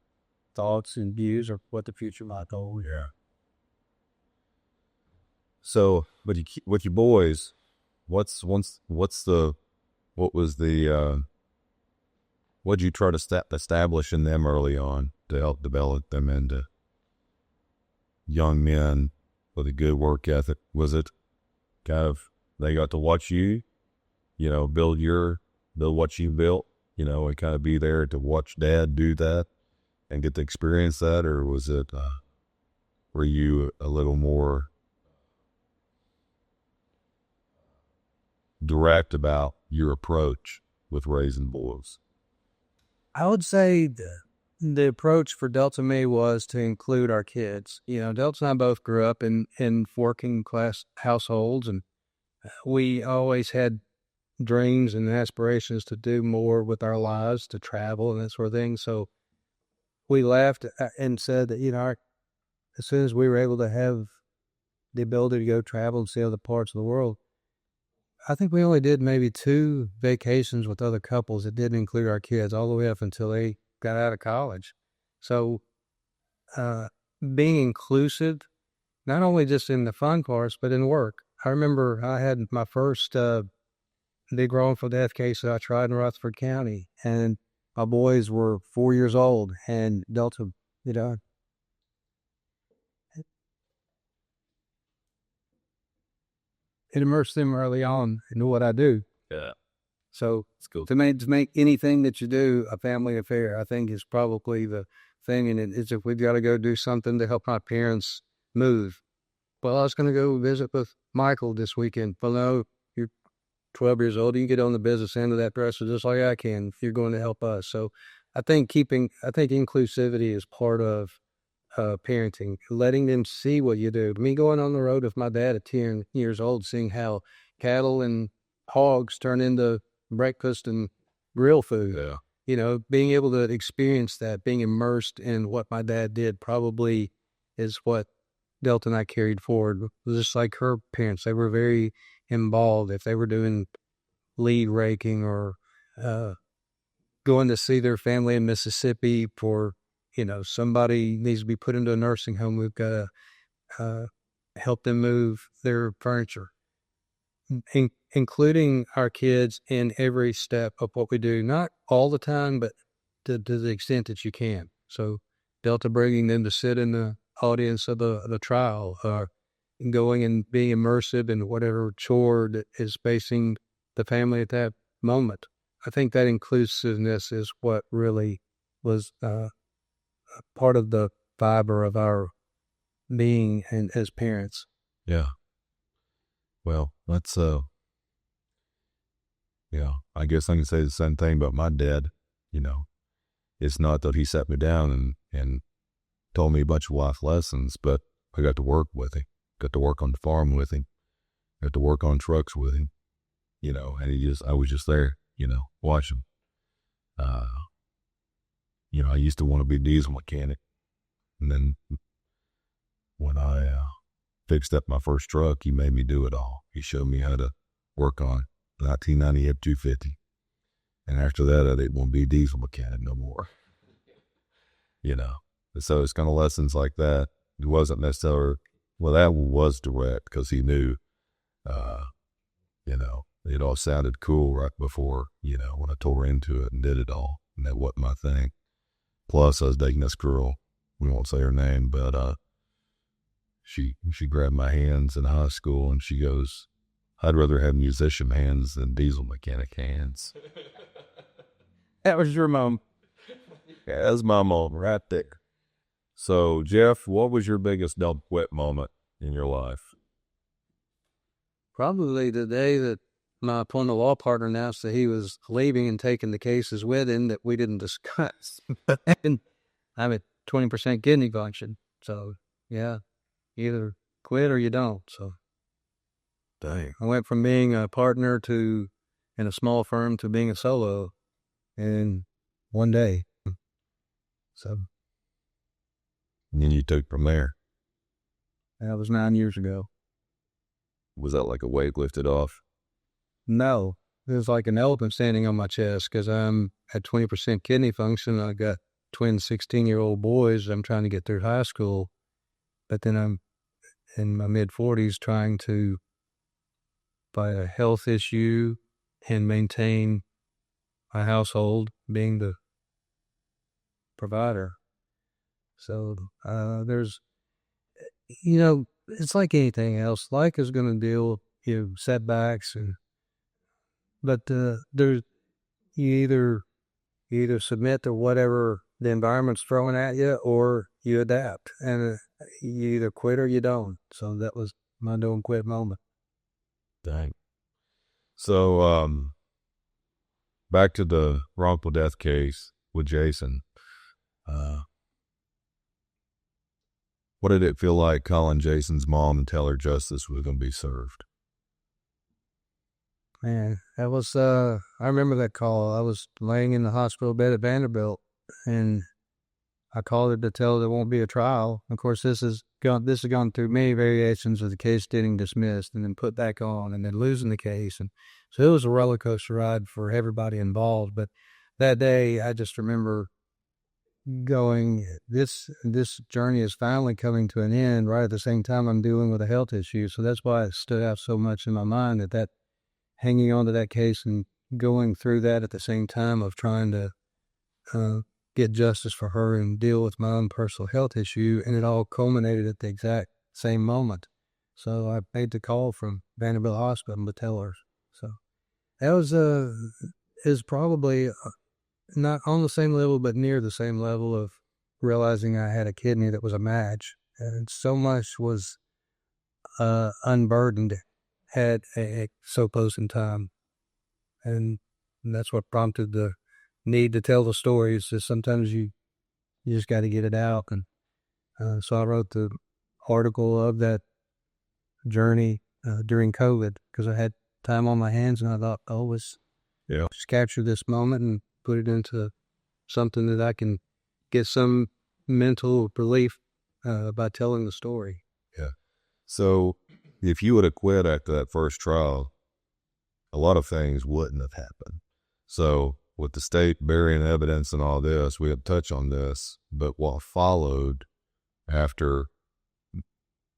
thoughts and views of what the future might hold. Yeah. So, but with your boys, what did you try to establish in them early on to help develop them into young men with a good work ethic? Was it kind of, they got to watch you, build what you built, and kind of be there to watch Dad do that and get to experience that? Or was it, were you a little more direct about your approach with raising boys? I would say the approach for Delta and me was to include our kids. Delta and I both grew up in working class households, and we always had dreams and aspirations to do more with our lives, to travel and that sort of thing. So we laughed and said that, as soon as we were able to have the ability to go travel and see other parts of the world, I think we only did maybe 2 vacations with other couples that didn't include our kids all the way up until they got out of college. So being inclusive, not only just in the fun parts, but in work. I remember I had my first big wrongful death case that I tried in Rutherford County, and my boys were 4 years old, and Delta, it immersed them early on into what I do. Yeah. So It's cool. to make anything that you do a family affair, I think is probably the thing. And it's if we've got to go do something to help my parents move. Well, I was going to go visit with Michael this weekend. Well, no, you're 12 years old. You can get on the business end of that dresser just like I can if you're going to help us. So I think inclusivity is part of parenting, letting them see what you do. Me going on the road with my dad at 10 years old, seeing how cattle and hogs turn into breakfast and real food. Yeah. Being able to experience that, being immersed in what my dad did probably is what Delta and I carried forward. Just like her parents, they were very involved. If they were doing lead raking or going to see their family in Mississippi for, somebody needs to be put into a nursing home, we've got to help them move their furniture, including our kids in every step of what we do. Not all the time, but to the extent that you can. So Delta bringing them to sit in the audience of the trial, going and being immersive in whatever chore that is facing the family at that moment. I think that inclusiveness is what really was part of the fiber of our being and as parents. Yeah. Well, that's yeah, I guess I can say the same thing about my dad. It's not that he sat me down and told me a bunch of life lessons, but I got to work with him, got to work on the farm with him, got to work on trucks with him, and I was just there, watching. I used to want to be a diesel mechanic. And then when I fixed up my first truck, he made me do it all. He showed me how to work on 1990 F-250. And after that, I didn't want to be a diesel mechanic no more. So it's kind of lessons like that. It wasn't necessarily, well, that was direct because he knew, it all sounded cool right before, when I tore into it and did it all. And that wasn't my thing. Plus, I was dating this girl. We won't say her name, but she grabbed my hands in high school and she goes, "I'd rather have musician hands than diesel mechanic hands." That was your mom. Yeah, that's my mom right there. So, Jeff, what was your biggest don't quit moment in your life? Probably the day that my appointed law partner announced that he was leaving and taking the cases with him that we didn't discuss. And I'm at 20% kidney function. So, yeah, either quit or you don't. So, Dang. I went from being a partner in a small firm to being a solo in one day. So, And then you took from there. that was 9 years ago. Was that like a weight lifted off? No, it was like an elephant standing on my chest because I'm at 20% kidney function. I got twin 16-year-old boys. I'm trying to get through high school, but then I'm in my mid-40s trying to fight a health issue and maintain my household, being the provider. So there's, it's like anything else. Life is going to deal with setbacks, but there's you either submit to whatever the environment's throwing at you, or you adapt, and you either quit or you don't. So that was my don't quit moment. Dang. So, back to the wrongful death case with Jason. What did it feel like calling Jason's mom and tell her justice was going to be served? Man, that was, I remember that call. I was laying in the hospital bed at Vanderbilt, and I called her to tell her there won't be a trial. Of course, this has gone through many variations of the case getting dismissed and then put back on and then losing the case. And so it was a roller coaster ride for everybody involved. But that day, I just remember going, this journey is finally coming to an end right at the same time I'm dealing with a health issue. So that's why it stood out so much in my mind that hanging on to that case and going through that at the same time of trying to get justice for her and deal with my own personal health issue, and it all culminated at the exact same moment. So I made the call from Vanderbilt Hospital to tell her. So That was is probably not on the same level, but near the same level of realizing I had a kidney that was a match, and so much was unburdened so close in time, and that's what prompted the need to tell the stories. Is sometimes you just got to get it out, and so I wrote the article of that journey during COVID because I had time on my hands, and I thought, oh, let's just capture this moment and put it into something that I can get some mental relief by telling the story. Yeah. So if you would have quit after that first trial, a lot of things wouldn't have happened. So with the state burying evidence and all this, we had to touch on this, but what followed after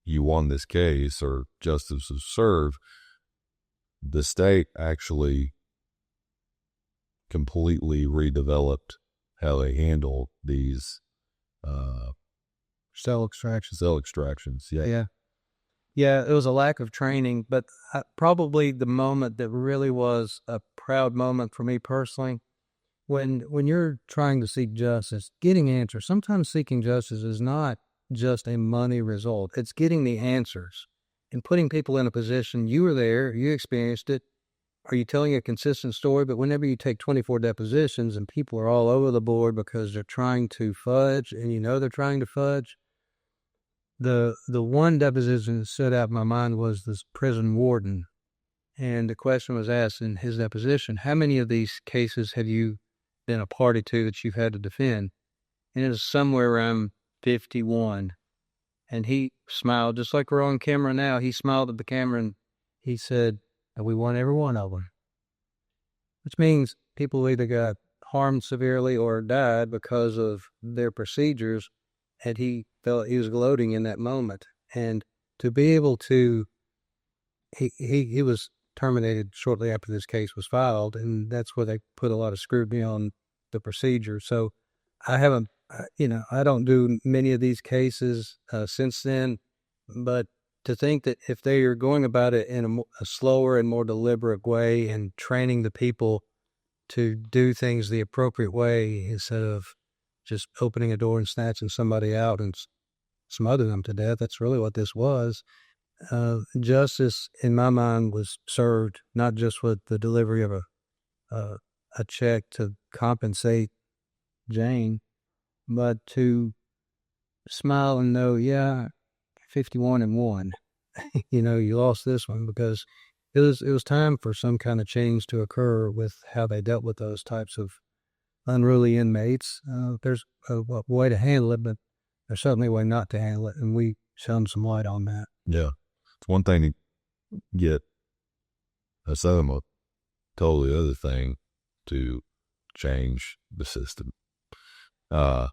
you won this case or justice was served, the state actually completely redeveloped how they handle these cell extractions. Yeah. Yeah, it was a lack of training, but probably the moment that really was a proud moment for me personally, when you're trying to seek justice, getting answers. Sometimes seeking justice is not just a money result. It's getting the answers and putting people in a position. You were there, you experienced it. Are you telling a consistent story? But whenever you take 24 depositions and people are all over the board because they're trying to fudge, and you know they're trying to fudge, the one deposition that stood out in my mind was this prison warden. And the question was asked in his deposition, how many of these cases have you been a party to that you've had to defend? And it was somewhere around 51. And he smiled, just like we're on camera now. He smiled at the camera and he said, and we won every one of them. Which means people either got harmed severely or died because of their procedures, and he felt he was gloating in that moment. And to be able to, he was terminated shortly after this case was filed, and that's where they put a lot of scrutiny on the procedure. So I haven't, I don't do many of these cases since then, but to think that if they are going about it in a slower and more deliberate way and training the people to do things the appropriate way instead of just opening a door and snatching somebody out and smothering them to death, that's really what this was. Justice, in my mind, was served not just with the delivery of a check to compensate Jane, but to smile and know, yeah, 51-1. You lost this one because it was time for some kind of change to occur with how they dealt with those types of unruly inmates. There's a way to handle it, but there's certainly a way not to handle it, and we shone some light on that. Yeah. It's one thing to get a settlement, totally other thing to change the system. Why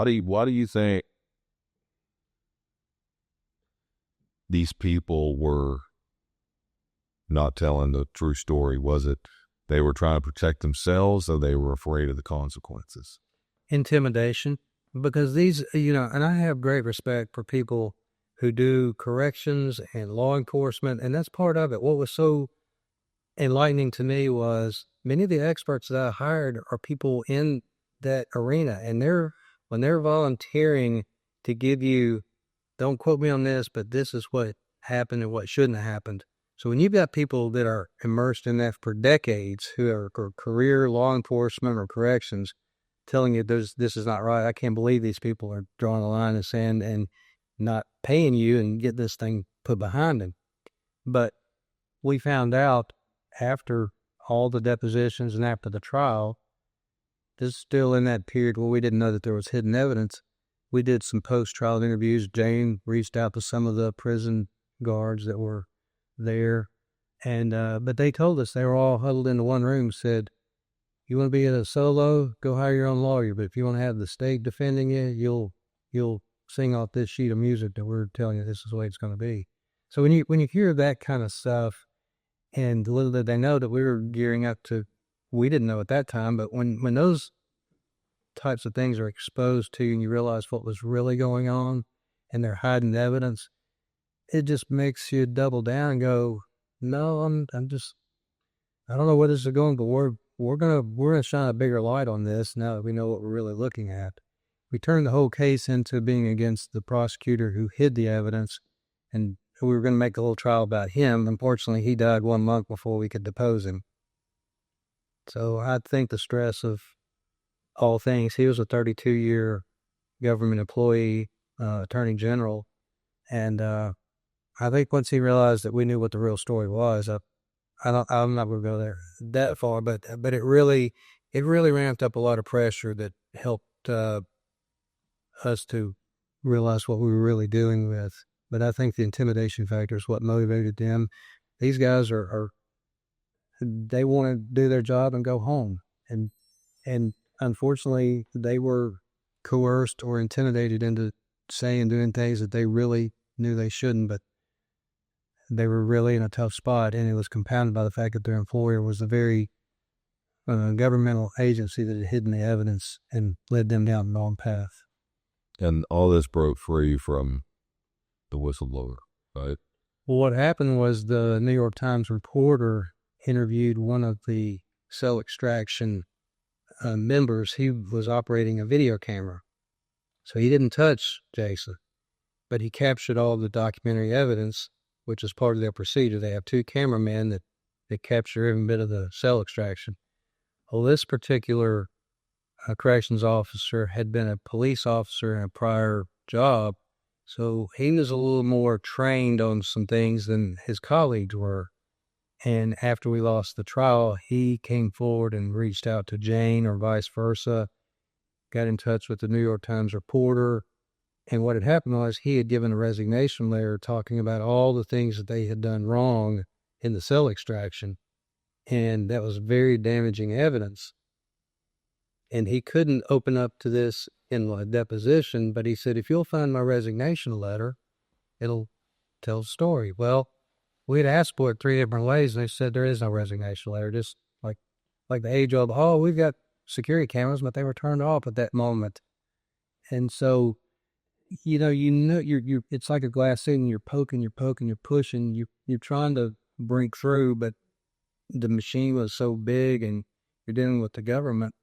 do you think these people were not telling the true story? Was it they were trying to protect themselves, or they were afraid of the consequences? Intimidation, because these, and I have great respect for people who do corrections and law enforcement, and that's part of it. What was so enlightening to me was many of the experts that I hired are people in that arena, and when they're volunteering to give you, don't quote me on this, but this is what happened and what shouldn't have happened. So when you've got people that are immersed in that for decades, who are career law enforcement or corrections, telling you this is not right, I can't believe these people are drawing a line in the sand and not paying you and get this thing put behind them. But we found out after all the depositions and after the trial, this is still in that period where we didn't know that there was hidden evidence. We did some post-trial interviews. Jane reached out to some of the prison guards that were there, and but they told us, they were all huddled into one room, said, you want to be a solo, go hire your own lawyer, but if you want to have the state defending you, you'll sing off this sheet of music that we're telling you this is the way it's going to be. So when you hear that kind of stuff, and little did they know that we were gearing up to, we didn't know at that time, but when those types of things are exposed to you and you realize what was really going on and they're hiding evidence, it just makes you double down and go, No, I'm just, I don't know where this is going, but we're gonna shine a bigger light on this now that we know what we're really looking at. We turned the whole case into being against the prosecutor who hid the evidence, and we were going to make a whole trial about him. Unfortunately, he died 1 month before we could depose him. So I think the stress of all things, he was a 32-year government employee, attorney general, and I think once he realized that we knew what the real story was, I'm not going to go there that far, but it really ramped up a lot of pressure that helped us to realize what we were really dealing with. But I think the intimidation factor is what motivated them. These guys they want to do their job and go home, and unfortunately, they were coerced or intimidated into saying and doing things that they really knew they shouldn't, but they were really in a tough spot, and it was compounded by the fact that their employer was a very governmental agency that had hidden the evidence and led them down the wrong path. And all this broke free from the whistleblower, right? Well, what happened was the New York Times reporter interviewed one of the cell extraction members. He was operating a video camera, so he didn't touch Jason, but he captured all the documentary evidence, which is part of their procedure. They have two cameramen that capture every bit of the cell extraction. Well, this particular corrections officer had been a police officer in a prior job, so he was a little more trained on some things than his colleagues were. And after we lost the trial, he came forward and reached out to Jane or vice versa, got in touch with the New York Times reporter. And what had happened was he had given a resignation letter talking about all the things that they had done wrong in the cell extraction. And that was very damaging evidence. And he couldn't open up to this in a deposition, but he said, if you'll find my resignation letter, it'll tell the story. Well, we had asked for it 3 different ways, and they said there is no resignation letter, just like the age old, oh, we've got security cameras, but they were turned off at that moment. And so, you're it's like a glass ceiling, you're poking, you're pushing, you're trying to break through, but the machine was so big and you're dealing with the government.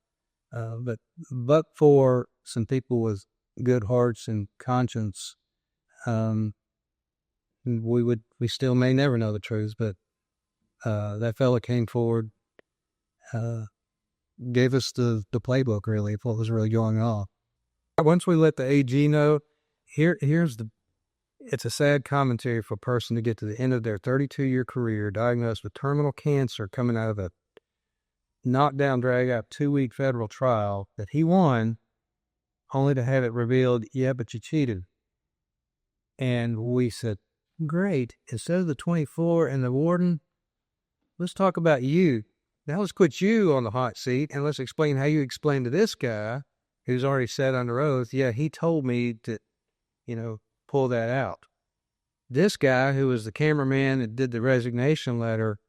But for some people with good hearts and conscience, we still may never know the truth, but that fella came forward, gave us the playbook, really, of what was really going on. Once we let the AG know, it's a sad commentary for a person to get to the end of their 32-year career, diagnosed with terminal cancer, coming out of a knockdown, drag out 2-week federal trial that he won, only to have it revealed, yeah, but you cheated. And we said, great, instead of the 24 and the warden, let's talk about you. Now let's put you on the hot seat and let's explain how you explain to this guy who's already said under oath, yeah, he told me to, pull that out. This guy who was the cameraman that did the resignation letter,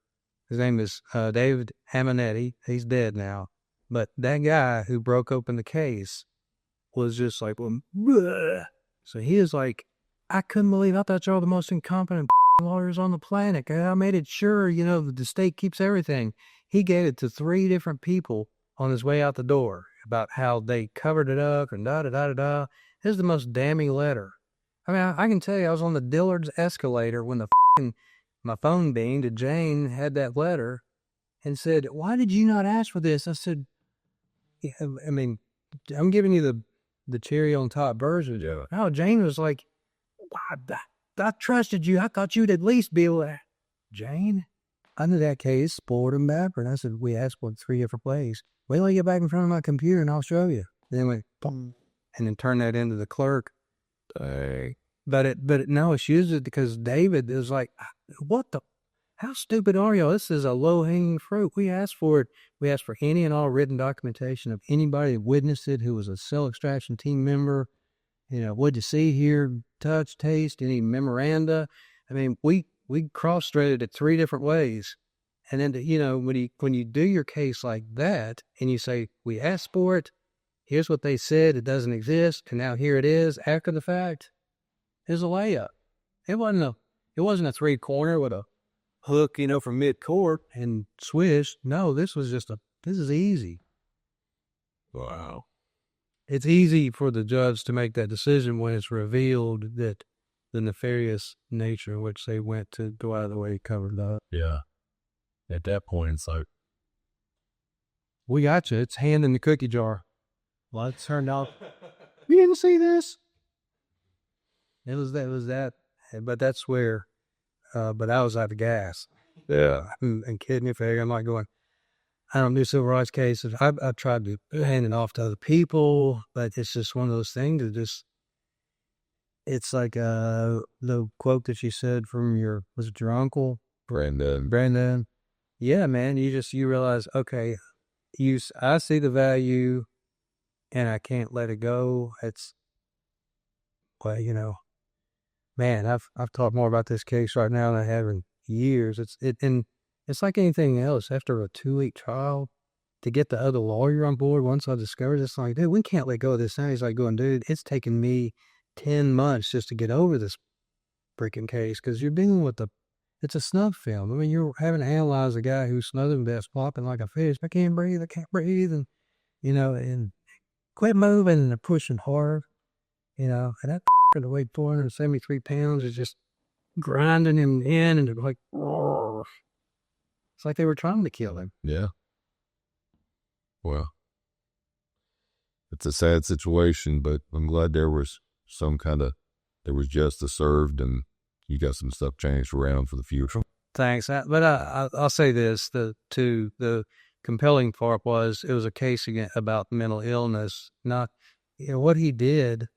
his name is David Aminetti. He's dead now. But that guy who broke open the case was just like, well, bleh. So he is like, I couldn't believe, I thought y'all the most incompetent lawyers on the planet. I made it sure, the state keeps everything. He gave it to 3 different people on his way out the door about how they covered it up and da-da-da-da-da. This is the most damning letter. I mean, I can tell you, I was on the Dillard's escalator when my phone dinged, and Jane had that letter and said, why did you not ask for this? I said, yeah, I mean, I'm giving you the cherry on top version. Yeah. No, Jane was like, I trusted you. I thought you'd at least be able to. Jane, under that case, spoiled and backward. I said, we asked for 3 different ways. Wait till you get back in front of my computer and I'll show you. Then we, boom, and then turn that into the clerk. But no, she used it because David is like, how stupid are y'all? This is a low-hanging fruit. We asked for it. We asked for any and all written documentation of anybody that witnessed it who was a cell extraction team member. What'd you see, hear, touch, taste, any memoranda? I mean, we cross-threaded it 3 different ways. And then, when you do your case like that and you say, we asked for it, here's what they said, it doesn't exist, and now here it is after the fact, is a layup. It wasn't a 3-corner with a hook, from mid-court and swish. No, this is easy. Wow. It's easy for the judge to make that decision when it's revealed that the nefarious nature in which they went to go out of the way to cover it up. Yeah. At that point, it's like, We got you. It's hand in the cookie jar. Lights turned off. You didn't see this? It was that. But that's where, but I was out of gas. yeah. And kidney failure. I'm like going, I don't do civil rights cases. I tried to hand it off to other people, but it's just one of those things that just, it's like the quote that you said from was it your uncle? Brandon. Yeah, man. You realize, okay, I see the value and I can't let it go. Well, man, I've talked more about this case right now than I have in years. And it's like anything else. After a 2-week trial, to get the other lawyer on board, once I discovered it's like, dude, we can't let go of this now. He's like going, dude, it's taken me 10 months just to get over this freaking case because you're dealing with it's a snuff film. I mean, you're having to analyze a guy who's smothering vest, flopping like a fish. I can't breathe. And, and quit moving and they're pushing hard, and that that weighed 473 pounds is just grinding him in, and they're like, oh. It's like they were trying to kill him. Yeah. Well, it's a sad situation, but I'm glad there was justice served and you got some stuff changed around for the future. Thanks. But I'll say this, the compelling part was it was a case about mental illness, not, what he did,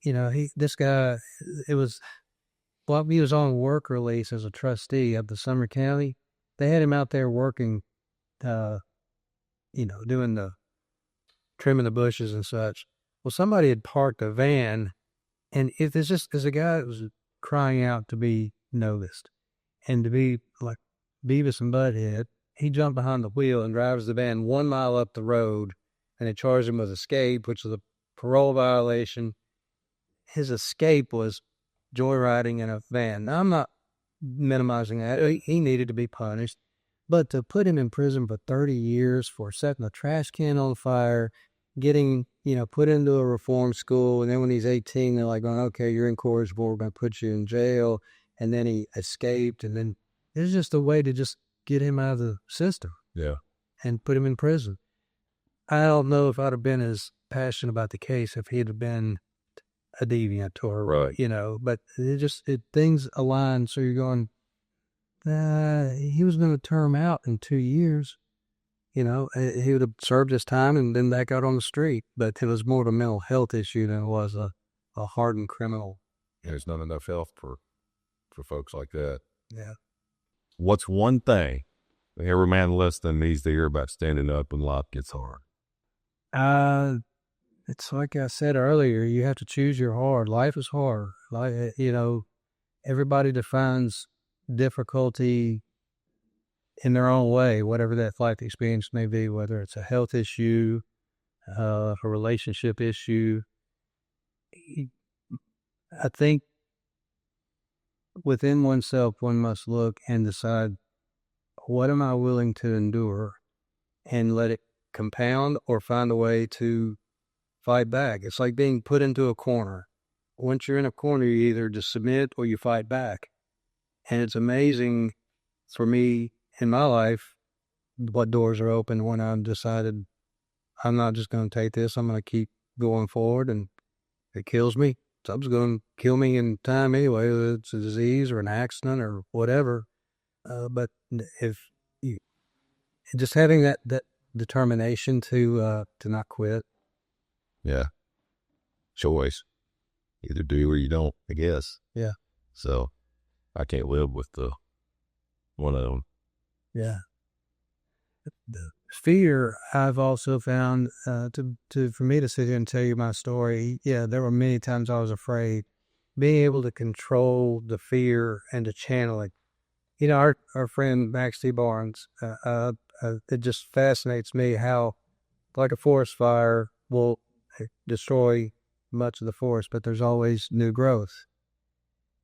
this guy, he was on work release as a trustee of the Sumner County. They had him out there working, doing the trimming the bushes and such. Well, somebody had parked a van, and if there's a guy that was crying out to be noticed and to be like Beavis and Butthead, he jumped behind the wheel and drives the van 1 mile up the road, and they charged him with escape, which was a parole violation. His escape was joyriding in a van. Now, I'm not minimizing that. He needed to be punished. But to put him in prison for 30 years for setting a trash can on fire, getting, put into a reform school, and then when he's 18, they're like going, okay, you're incorrigible, we're going to put you in jail. And then he escaped, and then it's just a way to just get him out of the system. Yeah. And put him in prison. I don't know if I'd have been as passionate about the case if he'd have been a deviant or, right. But things align. So you're going, he was going to term out in 2 years. He would have served his time and then back out on the street. But it was more of a mental health issue than it was a hardened criminal. Yeah, there's not enough health for folks like that. Yeah. What's one thing every man listening needs to hear about standing up when life gets hard? It's like I said earlier, you have to choose your hard. Life is hard. Everybody defines difficulty in their own way, whatever that life experience may be, whether it's a health issue, a relationship issue. I think within oneself, one must look and decide, what am I willing to endure, and let it compound or find a way to fight back. It's like being put into a corner. Once you're in a corner, you either just submit or you fight back. And it's amazing for me in my life what doors are open when I've decided I'm not just going to take this. I'm going to keep going forward, and if it kills me, something's going to kill me in time anyway, whether it's a disease or an accident or whatever. But if you just having that determination to not quit. Yeah. Choice. Either do or you don't, I guess. Yeah. So I can't live with one of them. Yeah. The fear I've also found for me to sit here and tell you my story. Yeah, there were many times I was afraid. Being able to control the fear and to channel it. Our friend Max T. Barnes, it just fascinates me how, like a forest fire will destroy much of the forest, but there's always new growth.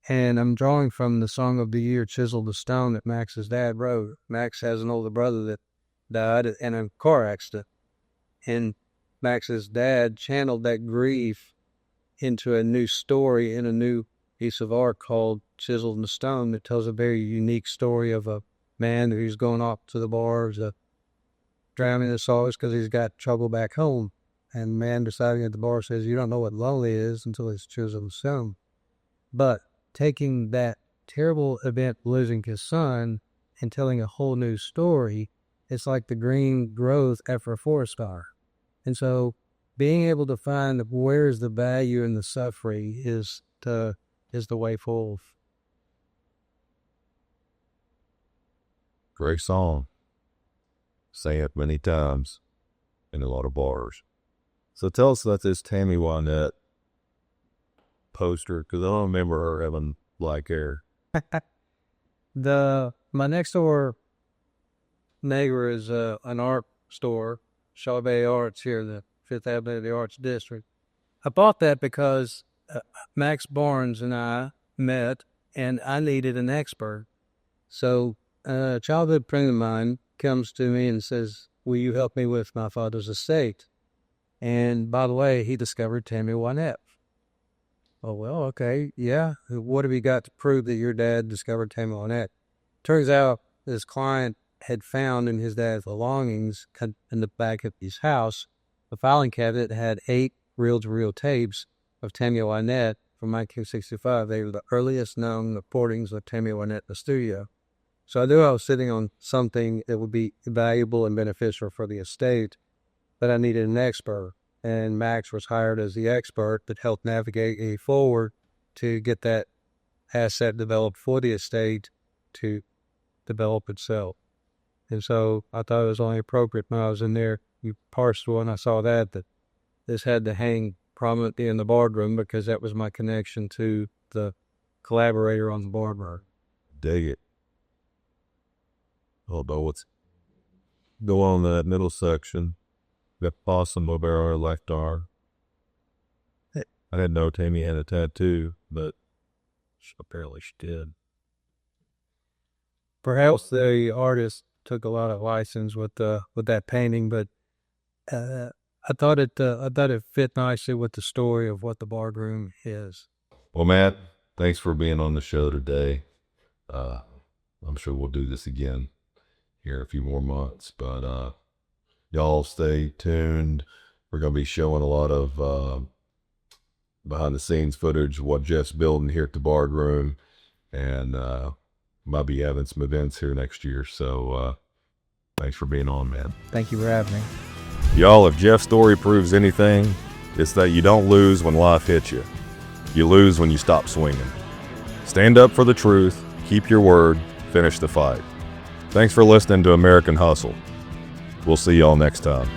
And I'm drawing from the song of the year, Chisel the Stone, that Max's dad wrote. Max has an older brother that died in a car accident. And Max's dad channeled that grief into a new story in a new piece of art called Chisel in the Stone that tells a very unique story of a man who's going off to the bars, drowning his sorrows because he's got trouble back home. And the man deciding at the bar says, you don't know what lonely is until it's Chisel in the Stone. But taking that terrible event, losing his son, and telling a whole new story, it's like the green growth after a forest fire. And so being able to find where is the value in the suffering is the way forward. Great song. Say it many times in a lot of bars. So tell us about this Tammy Wynette poster, because I don't remember her having black hair. My next door neighbor is an art store, Chauvet Arts here in the Fifth Avenue of the Arts District. I bought that because Max Barnes and I met, and I needed an expert. So a childhood friend of mine comes to me and says, will you help me with my father's estate? And by the way, he discovered Tammy Wynette. Oh, well, okay, yeah. What have you got to prove that your dad discovered Tammy Wynette? Turns out this client had found in his dad's belongings in the back of his house a filing cabinet that had 8 reel-to-reel tapes of Tammy Wynette from 1965. They were the earliest known recordings of Tammy Wynette in the studio. So I knew I was sitting on something that would be valuable and beneficial for the estate, but I needed an expert. And Max was hired as the expert that helped navigate me forward to get that asset developed for the estate to develop itself. And so I thought it was only appropriate when I was in there, you parsed when I saw that this had to hang prominently in the boardroom because that was my connection to the collaborator on the boardroom. Dig it. Although let's go on that middle section. Got possum over our left arm. I didn't know Tammy had a tattoo, but apparently she did. Perhaps the artist took a lot of license with that painting, but I thought it fit nicely with the story of what the boardroom is. Well, Matt, thanks for being on the show today. I'm sure we'll do this again here in a few more months, but y'all stay tuned. We're going to be showing a lot of behind the scenes footage of what Jeff's building here at the boardroom, and might be having some events here next year. So thanks for being on, man. Thank you for having me. Y'all, if Jeff's story proves anything, it's that you don't lose when life hits you. You lose when you stop swinging. Stand up for the truth, keep your word, finish the fight. Thanks for listening to American Hustle. We'll see y'all next time.